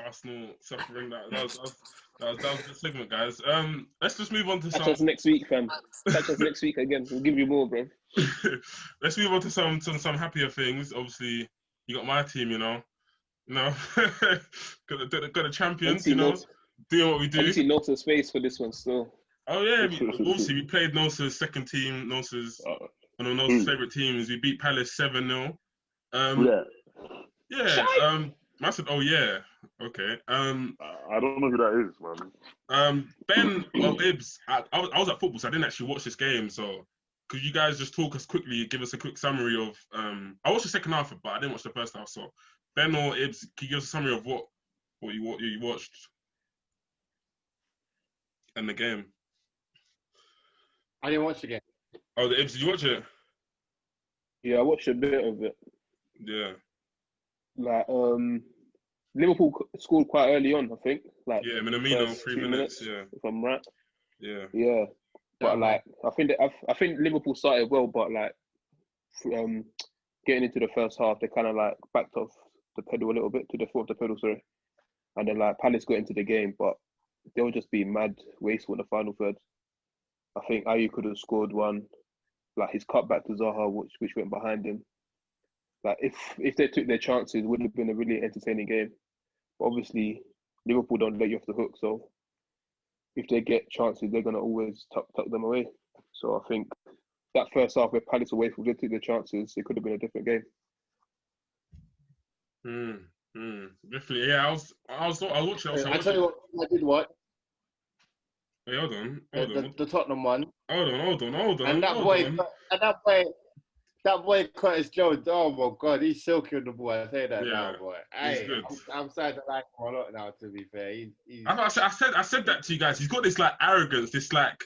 Arsenal suffering. That was a good segment, guys. Let's just move on to Catch us next week, fam. Catch us next week again. We'll give you more, bro. Let's move on to some happier things. Obviously, you got my team, got the champions, doing what we do. Obviously, Nosa's face for this one still. Oh yeah, obviously we played Nosa's second team. Nosa's one of Nosa's favorite teams. We beat Palace 7-0. I said, oh yeah, okay. I don't know who that is, man. Ben, well, Ibs, I was at football, so I didn't actually watch this game. So, could you guys just talk us quickly, give us a quick summary of? I watched the second half, but I didn't watch the first half. So, Ben or Ibs, can you give us a summary of what you watched in the game? I didn't watch the game. Oh, the Ibs, did you watch it? Yeah, I watched a bit of it. Yeah. Like, Liverpool scored quite early on, I think. Like, yeah, Minamino, 3 minutes. Yeah, if I'm right. Yeah. Yeah, but like, I think Liverpool started well, but like, getting into the first half, they kind of like backed off the pedal a little bit to the foot of the pedal, sorry. And then like Palace got into the game, but they were just being mad wasteful in the final third. I think Ayew could have scored one, like his cut back to Zaha, which went behind him. Like if they took their chances, it would have been a really entertaining game. But obviously, Liverpool don't let you off the hook, so if they get chances, they're gonna always tuck them away. So I think that first half where Palace away from they took their chances, it could have been a different game. Definitely, yeah. I was watching. I tell you what, I did watch. Hey, hold on. The Tottenham one. Hold on. And that boy Curtis Jones. Oh my God, he's silky on the ball. I say that now, boy. Hey, I'm starting to like him a lot now. To be fair, I said that to you guys. He's got this like arrogance, this like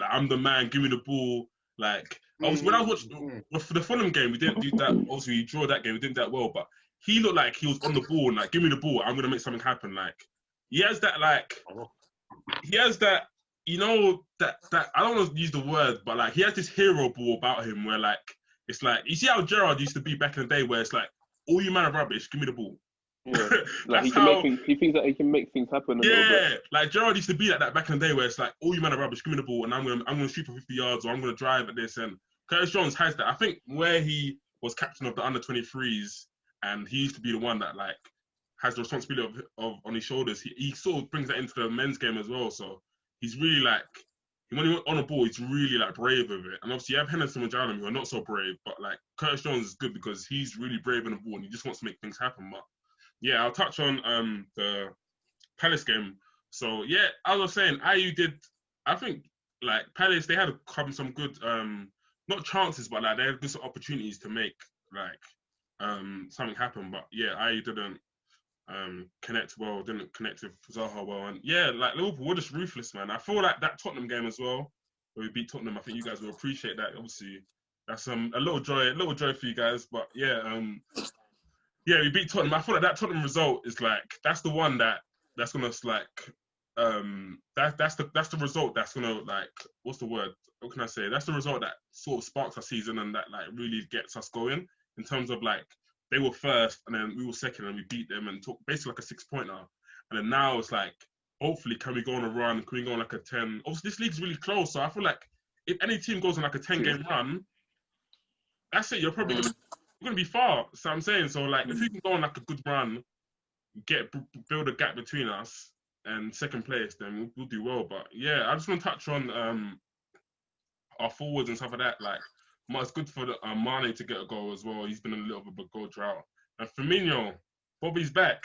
I'm the man. Give me the ball. Like when I was watching for the Fulham game, we didn't do that. Obviously, we draw that game. We didn't do that well, but he looked like he was on the ball and like, give me the ball. I'm gonna make something happen. Like he has that that I don't want to use the word, but like he has this hero ball about him where like it's like you see how Gerrard used to be back in the day where it's like all you man are rubbish, give me the ball. Yeah. Like he thinks that he can make things happen. Like Gerrard used to be like that back in the day where it's like all you man are rubbish, give me the ball and I'm gonna shoot for 50 yards or I'm gonna drive at this. And Curtis Jones has that. I think where he was captain of the under-23s and he used to be the one that like has the responsibility of on his shoulders. He sort of brings that into the men's game as well. So he's really like when he's on the ball, he's really like brave with it. And obviously you have Henderson and Wijnaldum who are not so brave, but like Curtis Jones is good because he's really brave in the ball and he just wants to make things happen. But yeah, I'll touch on the Palace game. So yeah, as I was saying, Ayew did. I think like Palace, they had some good not chances, but like they had good opportunities to make like something happen. But yeah, Ayew didn't connect well, didn't connect with Zaha well, and yeah, like Liverpool were just ruthless, man. I feel like that Tottenham game as well, where we beat Tottenham. I think you guys will appreciate that. Obviously, that's a little joy for you guys. But yeah, we beat Tottenham. I feel like that Tottenham result is like that's the one that's gonna like that's the result that's gonna like what's the word? What can I say? That's the result that sort of sparks our season and that like really gets us going in terms of like they were first and then we were second and we beat them and took basically like a 6-pointer. And then now it's like hopefully can we go on a run? Can we go on like a 10? Obviously this league's really close, so I feel like if any team goes on like a 10-game run, that's it. You're probably gonna be far. So I'm saying so like if we can go on like a good run, build a gap between us and second place, then we'll do well. But yeah, I just want to touch on our forwards and stuff like that. Like, it's good for Mane to get a goal as well. He's been in a little bit of a goal drought. And Firmino, Bobby's back.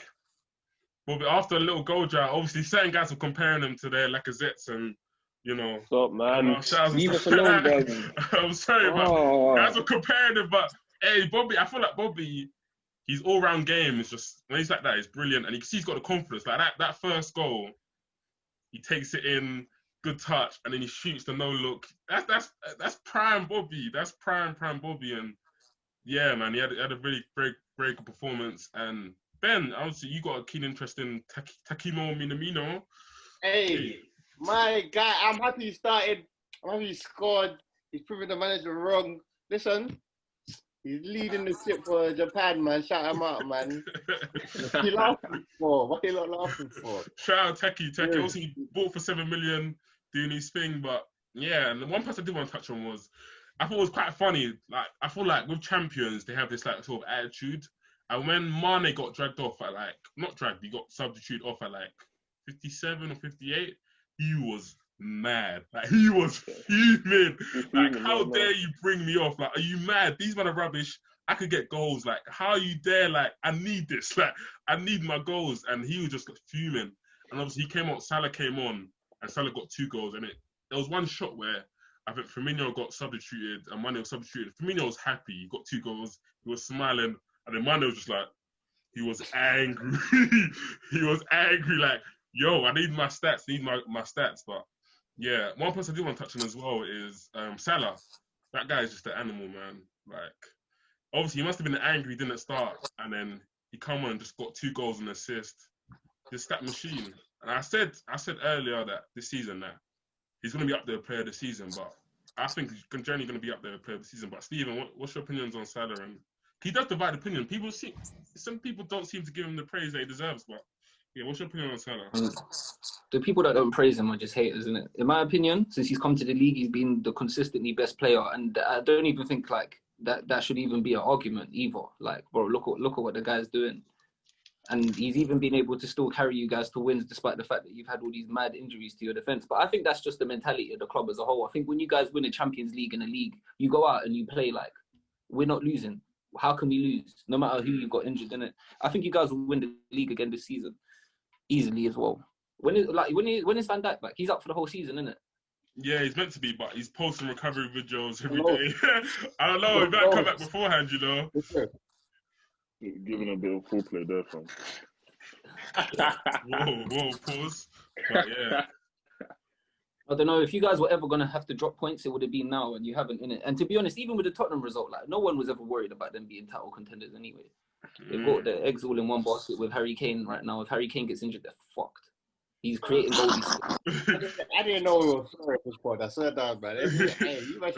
Bobby, after a little goal drought, obviously certain guys are comparing him to their Lacazettes and, Stop, man. Leave us alone, guys. I'm sorry, but guys are comparing him. But hey, Bobby, I feel like Bobby, his all-round game is just when he's like that, it's brilliant, and you can see he's got the confidence. Like that first goal, he takes it in, good touch, and then he shoots the no look. That's prime Bobby. That's prime Bobby. And yeah, man, he had a really very good performance. And Ben, obviously, you got a keen interest in Takimo Minamino. Hey, my guy, I'm happy he started. I'm happy he scored. He's proving the manager wrong. Listen, he's leading the ship for Japan, man. Shout him out, man. What are you laughing for? What are you not laughing for? Shout out Taki. Taki also he bought for 7 million, doing his thing. But yeah, and the one person I did want to touch on was, I thought it was quite funny. Like, I feel like with champions, they have this like sort of attitude. And when Mane got dragged off at like, not dragged, he got substituted off at like 57 or 58, he was mad. Like, he was fuming. Like, how dare you bring me off? Like, are you mad? These men are rubbish. I could get goals. Like, how you dare? Like, I need this. Like, I need my goals. And he was just fuming. And obviously, he came on, Salah came on, and Salah got 2 goals. And there was one shot where I think Firmino got substituted, and Mane was substituted. Firmino was happy. He got 2 goals. He was smiling. And then Mane was just like, he was angry. He was angry, like, yo, I need my stats. I need my stats. But yeah, one person I do want to touch on as well is Salah. That guy is just an animal, man. Like, obviously, he must have been angry, didn't start. And then he come on and just got 2 goals and assist. This stat machine. And I said earlier that this season that he's going to be up there player of the season. But I think he's generally going to be up there player of the season. But Stephen, what's your opinions on Salah? And he does divide opinion. Some people don't seem to give him the praise that he deserves. But yeah, what's your opinion on Salah? The people that don't praise him are just haters, isn't it? In my opinion, since he's come to the league, he's been the consistently best player, and I don't even think like that should even be an argument either. Like, bro, look at what the guy's doing, and he's even been able to still carry you guys to wins despite the fact that you've had all these mad injuries to your defense. But I think that's just the mentality of the club as a whole. I think when you guys win a Champions League in a league, you go out and you play like, we're not losing. How can we lose? No matter who you've got injured in it. I think you guys will win the league again this season easily as well. When is Van Dijk back? He's up for the whole season, isn't it? Yeah, he's meant to be, but he's posting recovery videos every day. I don't know. He might come back beforehand, you know. Giving a bit of foreplay there, fam. Whoa, pause. But yeah. I don't know, if you guys were ever going to have to drop points, it would have been now, and you haven't in it. And to be honest, even with the Tottenham result, like, no one was ever worried about them being title contenders anyway. They've got their eggs all in one basket with Harry Kane right now. If Harry Kane gets injured, they're fucked. He's creating goals. I didn't know we were sorry for this pod. I swear down, man.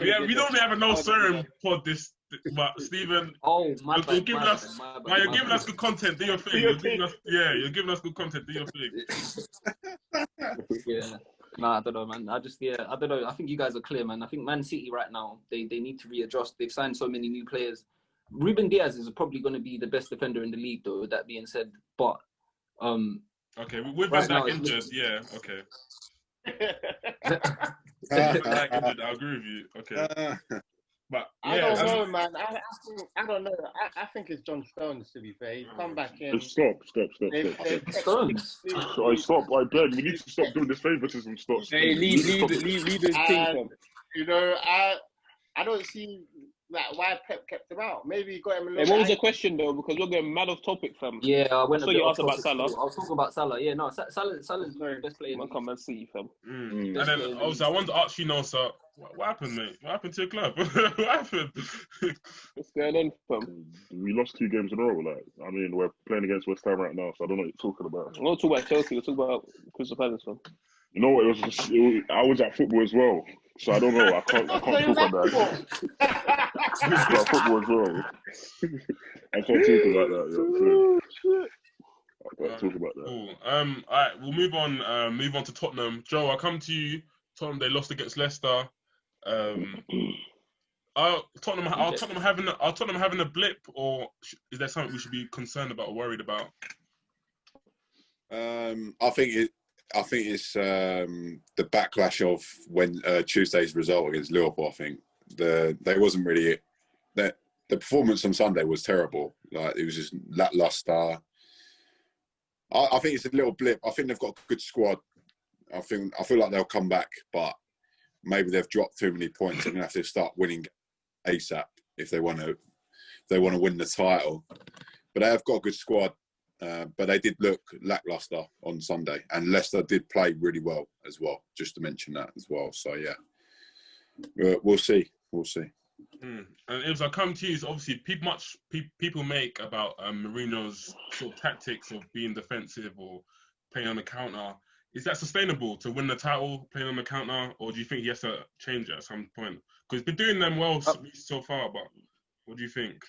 Yeah, we don't have a no serum pod this, but Stephen. Oh, my you're giving us good content. Do your thing. You're giving us good content. Do your thing. Yeah. Nah, I don't know, man. I don't know. I think you guys are clear, man. I think Man City right now, they need to readjust. They've signed so many new players. Ruben Diaz is probably going to be the best defender in the league, though, with that being said. But, okay, with Van Dijk injured, yeah, okay. I agree with you. Okay. But yeah, I don't know, man. I don't know. I think it's John Stones, to be fair. He's come back in. Stop. Stones. Stop. I beg. We need to stop doing this favoritism. Stop. Hey, leave this thing. You know, I don't see like why Pep kept him out. Maybe he got him a little. Hey, what was the question though? Because we're getting mad off topic, fam. Yeah, I went. So you asked about Salah. I was talking about Salah. Yeah, no, Salah's the best player. Man, come and see, fam. And then also, I wanted to ask you, Nosa, what happened, mate? What happened to your club? What happened? What's going on, fam? We lost 2 games in a row. Like, I mean, we're playing against West Ham right now, so I don't know what you're talking about. We're not talking about Chelsea. We're talking about Crystal Palace, fam. You know what? I was at football as well, so I don't know. I can't talk about that. I was at football as well. I can't talk about that. I can't talk about that. Cool. All right, we'll move on to Tottenham. Joe, I'll come to you. Tottenham, they lost against Leicester. Are Tottenham having a blip, or is there something we should be concerned about or worried about? I think it's the backlash of when Tuesday's result against Liverpool. I think they wasn't really the performance on Sunday was terrible. Like, it was just lackluster. I think it's a little blip. I think they've got a good squad. I feel like they'll come back, but maybe they've dropped too many points. They're gonna have to start winning ASAP if they want to win the title. But they have got a good squad. But they did look lackluster on Sunday, and Leicester did play really well as well. Just to mention that as well. So yeah, we'll see. We'll see. And if I come to you, so obviously people make about Mourinho's sort of tactics of being defensive or playing on the counter. Is that sustainable to win the title, playing on the counter, or do you think he has to change it at some point? Because he's been doing them well so far, but what do you think?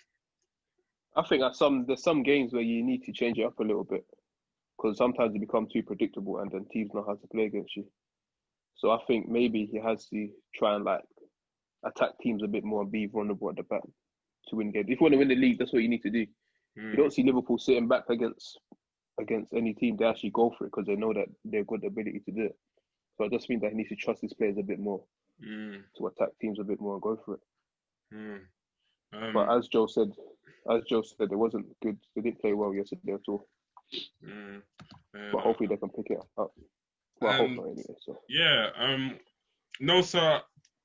I think there's some games where you need to change it up a little bit because sometimes you become too predictable and then teams know how to play against you. So I think maybe he has to try and attack teams a bit more and be vulnerable at the back to win games. If you want to win the league, that's what you need to do. You don't see Liverpool sitting back against any team. They actually go for it because they know that they've got the ability to do it. So it just means that he needs to trust his players a bit more to attack teams a bit more and go for it. But as Joe said, it wasn't good. They didn't play well yesterday at all. But hopefully they can pick it up. Well, I hope not anyway. So yeah, Nosa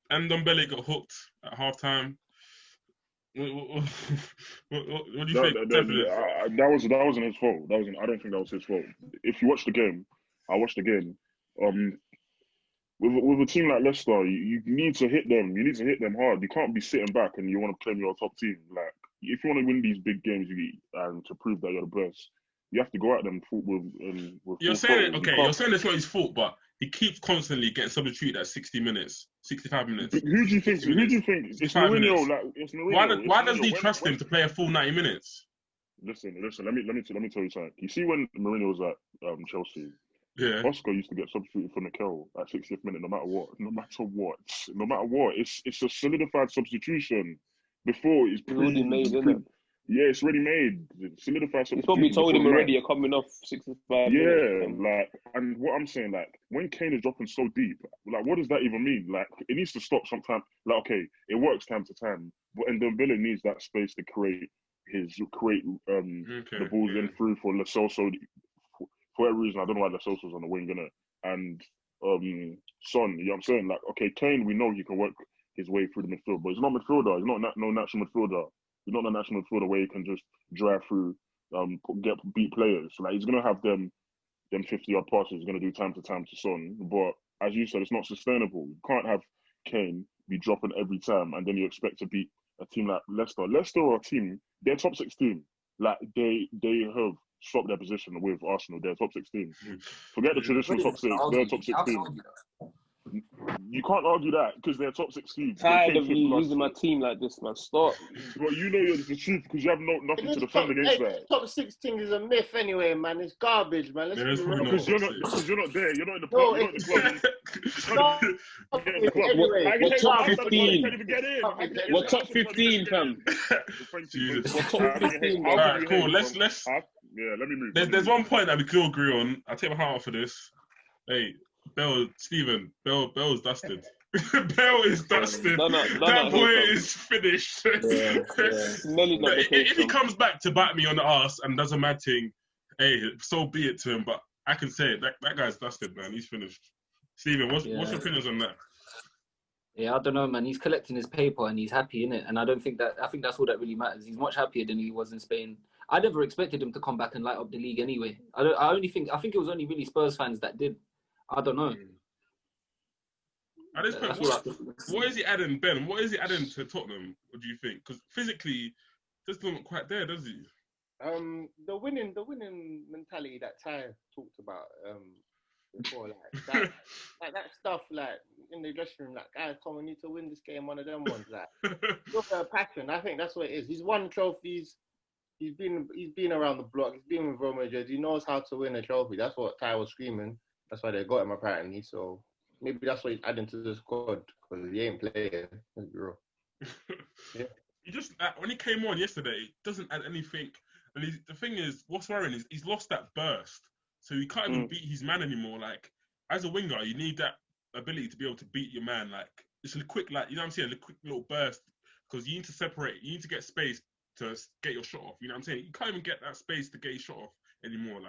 and Ndombele got hooked at halftime. What do you think? That wasn't his fault. I don't think that was his fault. If you watch the game, I watched the game. With a team like Leicester, you need to hit them. You need to hit them hard. You can't be sitting back and you want to claim you're a top team. Like if you want to win these big games, and to prove that you're the best, you have to go at them with You're saying you're saying it's not his fault, but he keeps constantly getting substituted at 60 minutes, 65 minutes. Who do you think? It's Mourinho? It's Mourinho. Why doesn't he trust him to play a full 90 minutes? Listen. Let me tell you something. You see, when Mourinho was at Chelsea, yeah, Oscar used to get substituted for Mikel at 60th minute, no matter what. It's a solidified substitution. Before it's already made, isn't it? Yeah, it's already made. Solidified substitution. He's probably told him already you're coming off 65 minutes. And what I'm saying, when Kane is dropping so deep, what does that even mean? It needs to stop sometime. Okay, it works time to time, but Ndombele needs that space to create the balls in through for Lo Celso. For whatever reason, I don't know why Lo Celso's on the wing, innit? And Son, you know what I'm saying? Kane, we know he can work his way through the midfield, but he's not a midfielder. He's not no natural midfielder. He's not a natural midfielder where he can just drive through, beat players. He's gonna have them 50-yard passes. He's gonna do time to time to Son. But as you said, it's not sustainable. You can't have Kane be dropping every time and then you expect to beat a team like Leicester. Leicester are a team. They're top 6 team. They have swapped their position with Arsenal. They're top 6 team. Forget the traditional top 6. They're top 6 team. You can't argue that because they're top 6 teams. Tired of you using my team like this, man. Stop. But you know you're the truth because you have nothing to defend against that. Top 6 thing is a myth anyway, man. It's garbage, man. Because you're not there. You're not in the club. You're not in the club. Anyway, We're top 15. We're top 15, fam. We're top 15. All right, cool. Let's. Yeah, let me move. There's one point that we could all agree on. I take my hat off for this. Hey. Stephen, Bell's dusted. Bell is dusted. That boy is finished. If he comes back to bite me on the ass and does a mad thing, hey, so be it to him. But I can say it. That guy's dusted, man. He's finished. Stephen, what's your opinions on that? Yeah, I don't know, man. He's collecting his paper and he's happy in it. And I think that's all that really matters. He's much happier than he was in Spain. I never expected him to come back and light up the league anyway. I think it was only really Spurs fans that did. I don't know. At this point, what is he adding, Ben? What is he adding to Tottenham? What do you think? Because physically, just not quite there, does he? The winning mentality that Ty talked about before, that stuff, in the dressing room, guys, come, we need to win this game. One of them ones, look at passion. I think that's what it is. He's won trophies. He's been around the block. He's been with Real Madrid. He knows how to win a trophy. That's what Ty was screaming. That's why they got him apparently. So maybe that's what he's adding to the squad because he ain't playing. Let's be real. Yeah. He just when he came on yesterday, he doesn't add anything. And the thing is, what's worrying is he's lost that burst, so he can't even beat his man anymore. As a winger, you need that ability to be able to beat your man. It's a quick, you know what I'm saying, a quick little burst because you need to separate. You need to get space to get your shot off. You know what I'm saying? You can't even get that space to get your shot off anymore.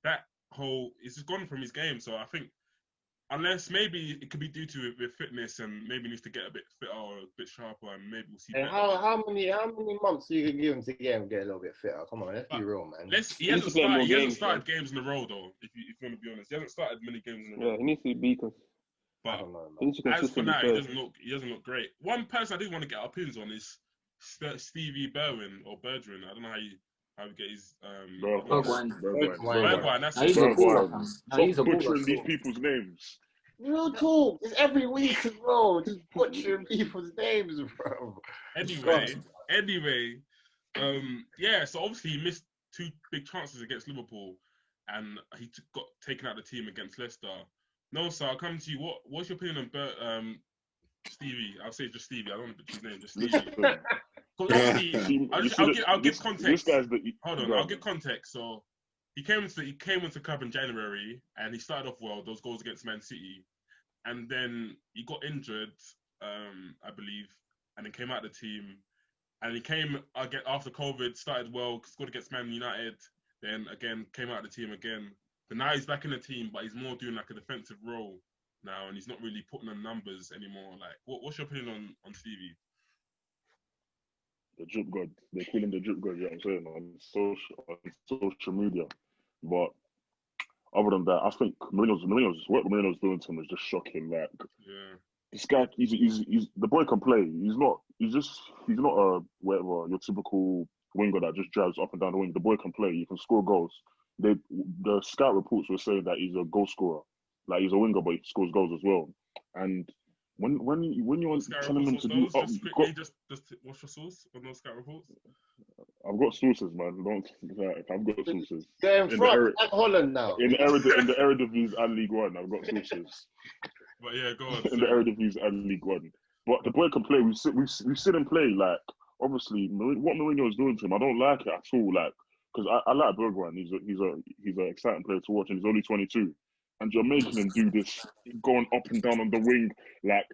That whole it's just gone from his game. So I think unless maybe it could be due to with fitness and maybe needs to get a bit fitter or a bit sharper, and maybe we'll see. And how many months do you give him to get a little bit fitter? Come on, let's be real, man. He hasn't started games in a row though. If you want to be honest, he hasn't started many games in a row. Yeah, he needs to be beacon. But I don't know, as for now, he doesn't look great. One person I did want to get our opinions on is Stevie Bergwijn. I don't know how you get his Bergwijn. That's he's a baller. Stop butchering these people's names. Real talk. It's every week as well. Just butchering people's names, bro. Anyway, yeah. So obviously he missed 2 big chances against Liverpool, and he got taken out of the team against Leicester. Nosa, I'll come to you. What's your opinion on Stevie? I'll say just Stevie. I don't want to put his name. Just Stevie. I'll give context. Hold on. I'll give context. So he came into club in January, and he started off well. Those goals against Man City, and then he got injured, I believe, and then came out of the team. And he came again after COVID, started well, scored against Man United, then again came out of the team again. But now he's back in the team, but he's more doing like a defensive role now, and he's not really putting on numbers anymore. Like, what's your opinion on Stevie? The drip god. They call him the drip god, you know what I'm saying, on social media. But other than that, I think Mourinho's what Mourinho's doing to him is just shocking. Like, this guy, he's the boy can play. He's not a whatever your typical winger that just drives up and down the wing. The boy can play. He can score goals. The scout reports were saying that he's a goal scorer. Like, he's a winger, but he scores goals as well. And when you're telling him to do what's your source on those scout reports? I've got sources, man. I've got sources. They're in front at Holland now. In the Eredivisie and League One, I've got sources. But yeah, go on. In the Eredivisie and League One. But the boy can play. We've seen him play. Like, obviously, what Mourinho is doing to him, I don't like it at all. Like, because I like Bergwijn. He's an exciting player to watch, and he's only 22. And you're making him do this, going up and down on the wing, like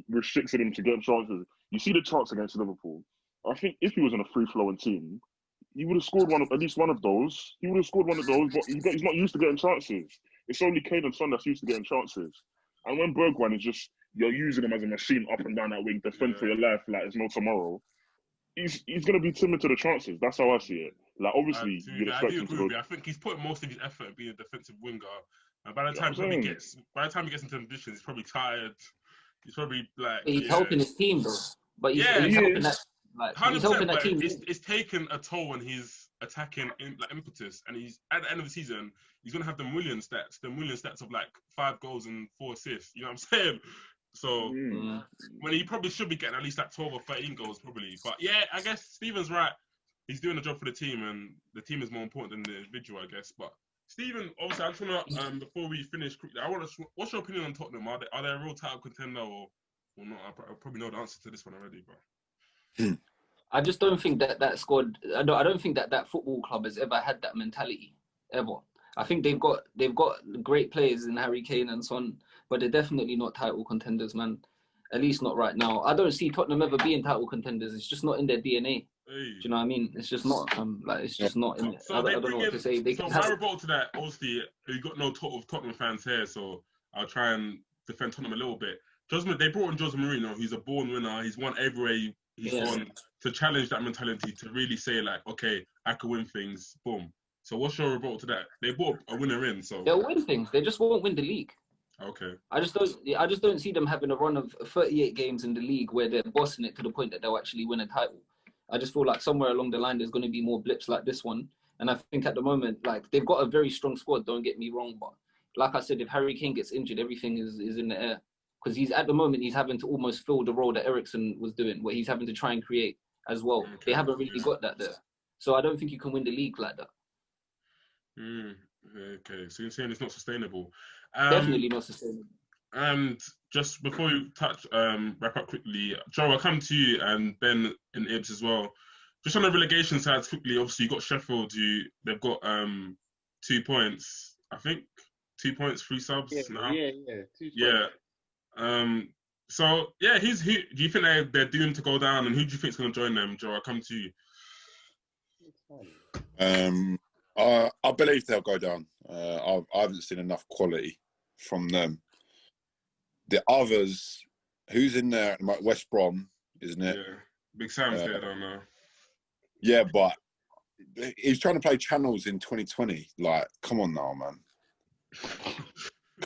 restricting him to get chances. You see the chance against Liverpool. I think if he was in a free-flowing team, he would have scored at least one of those. He would have scored one of those, but he's not used to getting chances. It's only Kane and Son that's used to getting chances. And when Bergwijn is just, you're using him as a machine up and down that wing, defend for your life like it's no tomorrow, he's going to be timid to the chances. That's how I see it. Like, obviously, you'd expect him to go. I think he's putting most of his effort in being a defensive winger. And by the time he gets into the position, he's probably tired. He's probably like... He's helping his team, though. But he's helping that... Like, he's helping that team. It's taken a toll on his attacking impetus, and he's at the end of the season he's gonna have the million stats of like 5 goals and 4 assists. You know what I'm saying? So when he probably should be getting at least like 12 or 13 goals probably. But yeah, I guess Steven's right. He's doing a job for the team, and the team is more important than the individual, I guess. But Steven, obviously, I just want to before we finish quickly, what's your opinion on Tottenham? Are they a real title contender or not? I probably know the answer to this one already, but. I just don't think that squad. I don't think that football club has ever had that mentality ever. I think they've got great players in Harry Kane and Son, but they're definitely not title contenders, man. At least not right now. I don't see Tottenham ever being title contenders. It's just not in their DNA. Hey. Do you know what I mean? It's just not. It's just not in it. I don't know what to say. My rebuttal to that, obviously, we've got no Tottenham fans here, so I'll try and defend Tottenham a little bit. They brought in Jose Mourinho. He's a born winner. He's won everywhere he's gone, to challenge that mentality, to really say like, okay, I can win things. Boom. So what's your rebuttal to that? They brought a winner in, so they'll win things. They just won't win the league. Okay. I just don't see them having a run of 38 games in the league where they're bossing it to the point that they'll actually win a title. I just feel like somewhere along the line there's going to be more blips like this one. And I think at the moment, like, they've got a very strong squad, don't get me wrong, but like I said, if Harry Kane gets injured, everything is in the air. Because he's having to almost fill the role that Eriksen was doing, where he's having to try and create as well. Okay. They haven't really got that there. So I don't think you can win the league like that. Okay, so you're saying it's not sustainable. Definitely not sustainable. And just before you wrap up quickly, Joe, I'll come to you and Ben and Ibs as well. Just on the relegation side, quickly, obviously you got Sheffield, they've got 2 points, I think. 2 points, 3 subs now. Yeah. 2 points. So yeah, who do you think they're doomed to go down, and who do you think is going to join them, Joe? I'll come to you. I believe they'll go down. I haven't seen enough quality from them the others, who's in there? West Brom, isn't it? Yeah. Big Sam's there, I don't know. Yeah, but he's trying to play channels in 2020. Like, come on now, man.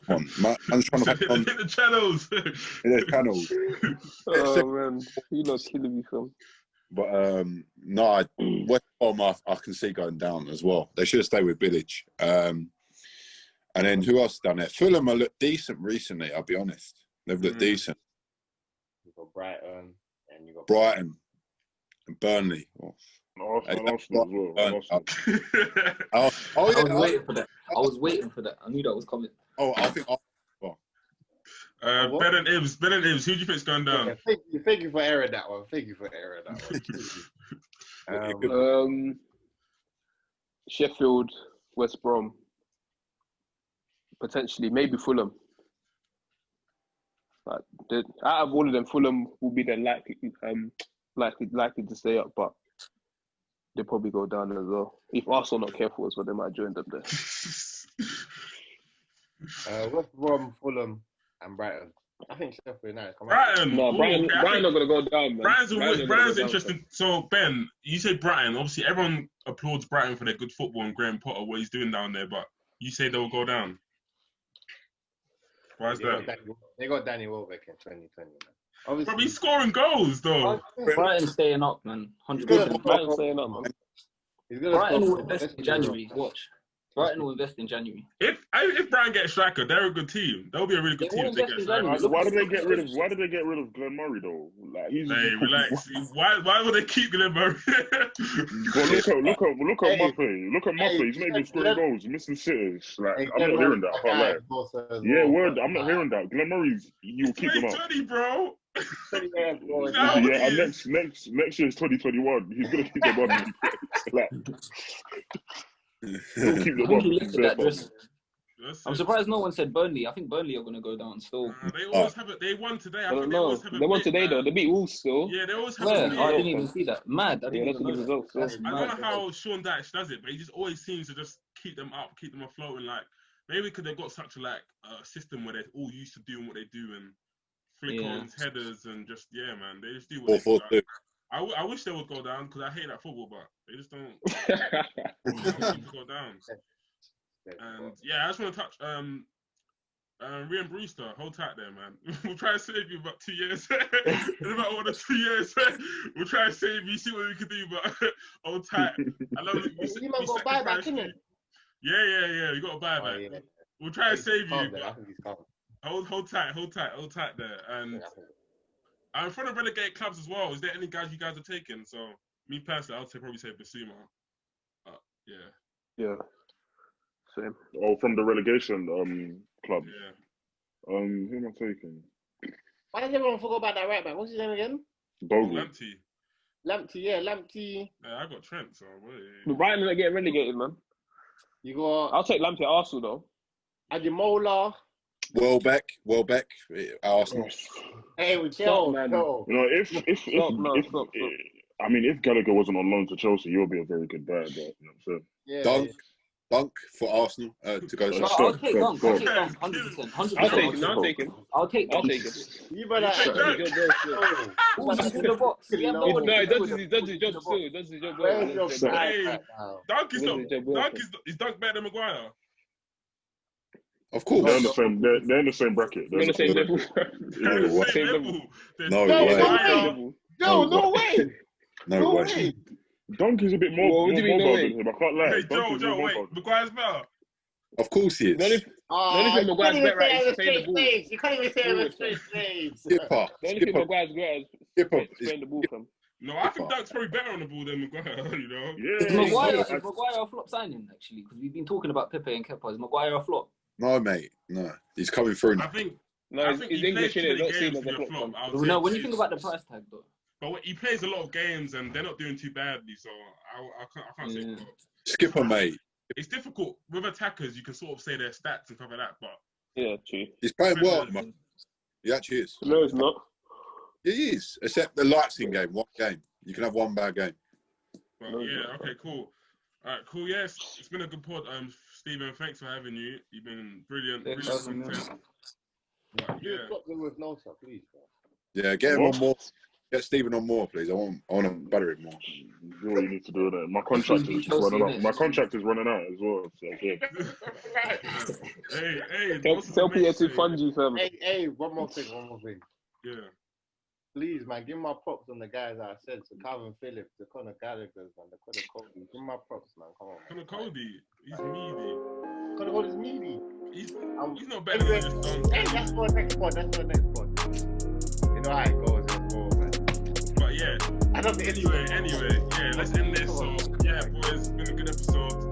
Come on, man. I'm trying to play on the channels. the channels. Oh man, you lot killing me, fam. But no, West Brom I can see going down as well. They should have stayed with Village. And then who else done it? Fulham have looked decent recently. I'll be honest. They've looked decent. You got Brighton and you got Brighton and Burnley. Oh, Arsenal as well. Arsenal. oh I was yeah. waiting for that. I was waiting for that. I knew that was coming. Oh, I think. Ben and Ibs, who do you think's going down? Yeah, thank you for airing that one. Sheffield, West Brom, potentially, maybe Fulham. But out of all of them, Fulham will be the likely to stay up, but they'll probably go down as well. If Arsenal not careful as well, they might join them there. West Brom, Fulham, and Brighton. I think Sheffield United. Brighton. No, Brighton not going to go down, man. Brighton's interesting. So, Ben, you say Brighton. Obviously, everyone applauds Brighton for their good football and Graham Potter, what he's doing down there, but you say they'll go down. Why is that? They got Danny Welbeck in 2020. Obviously, But he's scoring goals, though. Brighton staying up, man. 100%. Brighton staying up, man. Brighton will invest in January. Watch. Brighton will invest in January. If Brighton get a striker, they're a good team. They'll be a really good team if they get a striker. Why did they get rid of Glenn Murray though? Like, hey, relax. Why would they keep Glenn Murray? Well, look at Muffy. Look at Muffy. He's not even scoring goals. He's missing sitters. Like, I'm not hearing that. I can't lie. Yeah, word. I'm not hearing that. Glenn Murray's. You'll keep him up. 2020, bro. Yeah, and next year's 2021. He's gonna keep them on. Like, I'm surprised no one said Burnley. I think Burnley are going to go down still. They always have it. They won today. I don't know. They won today though. They beat Wolves still. Yeah, they always have it. I didn't even see that. Mad. I didn't even know results. I don't know how Sean Dyche does it, but he just always seems to just keep them up, keep them afloat, and like maybe because they've got such a system where they're all used to doing what they do and flick-ons, headers, and just man, they just do what they do. I wish they would go down because I hate that football, but they just don't go down. And I just want to touch Rhian Brewster. Hold tight there, man. We'll try to save you about 2 years. In about 1 or 2 years, we'll try to save you. See what we can do, but hold tight. I love it. You might got buyback, innit? Yeah. You got a buyback. Yeah. We'll try to save you. But hold tight there. And for the relegate clubs as well, is there any guys you guys are taking? So, me personally, I'd probably say Basuma. Yeah. Same. Oh, from the relegation club. Yeah. Who am I taking? Why does everyone forget about that right back? What's his name again? Bogle. Lamptey. Lamptey. Yeah, I got Trent, so wait. Brighton are getting relegated, man. You got. I'll take Lamptey at Arsenal though. Ademola. Welbeck, Arsenal. Hey, we chill, man. No. If Gallagher wasn't on loan to Chelsea, you'll be a very good buyer, though. You know what I'm saying? Dunk for Arsenal to go. I'll take Dunk. 100%. I'll take him. I'll take Dunk. You better take Dunk. In the box. No, he does his job still. Is Dunk better than Maguire? Of course. They're in the same bracket. They're in the same level. No way. No way. Dunk is a bit more mobile than him. I can't lie. Hey, Joe, wait. Maguire's better. Of course he is. The only thing Maguire's better at is playing the ball. You can't even say it with straight face. Skipper. The only thing Maguire's great at is playing the ball from. No, I think Dunk's probably better on the ball than Maguire, you know? Yeah. Is Maguire a flop signing, actually? Because we've been talking about Pepe and Kepa. Is Maguire a flop? No, mate. No. He's coming through now. I think he's English in it. Don't see him as a flop. No, when you think about the price tag, though. But he plays a lot of games and they're not doing too badly, so I can't say flop. Skipper, mate. It's difficult. With attackers, you can sort of say their stats and stuff like that, but... Yeah, true. He's playing well, man. He actually is. No, he's not. He is. Except the Leipzig game, one game. You can have one bad game. But okay, cool. All right, cool. Yes, it's been a good pod. Stephen, thanks for having you. You've been brilliant. But, Do yeah. a drop them with Nosa, please, bro. Yeah, get him on more. Get Stephen on more, please. I want to butter him more. Do what you need to do there. My contract is just running out. My contract is running out as well. So yeah. Hey, Tell Peter to fund you, fam. Hey, one more thing. Yeah. Please, man, give my props on the guys that I said. So Calvin Phillips, the Conor Gallagher's, man, the Conor Cody. Give my props, man. Come on. Conor Cody, he's meaty. Conor Cody's meaty. He's not better than this dunk. Hey, that's for next pod. You know how it goes as well, man. But yeah. I don't think Anyway, yeah, let's end this. So yeah, boys, it's been a good episode.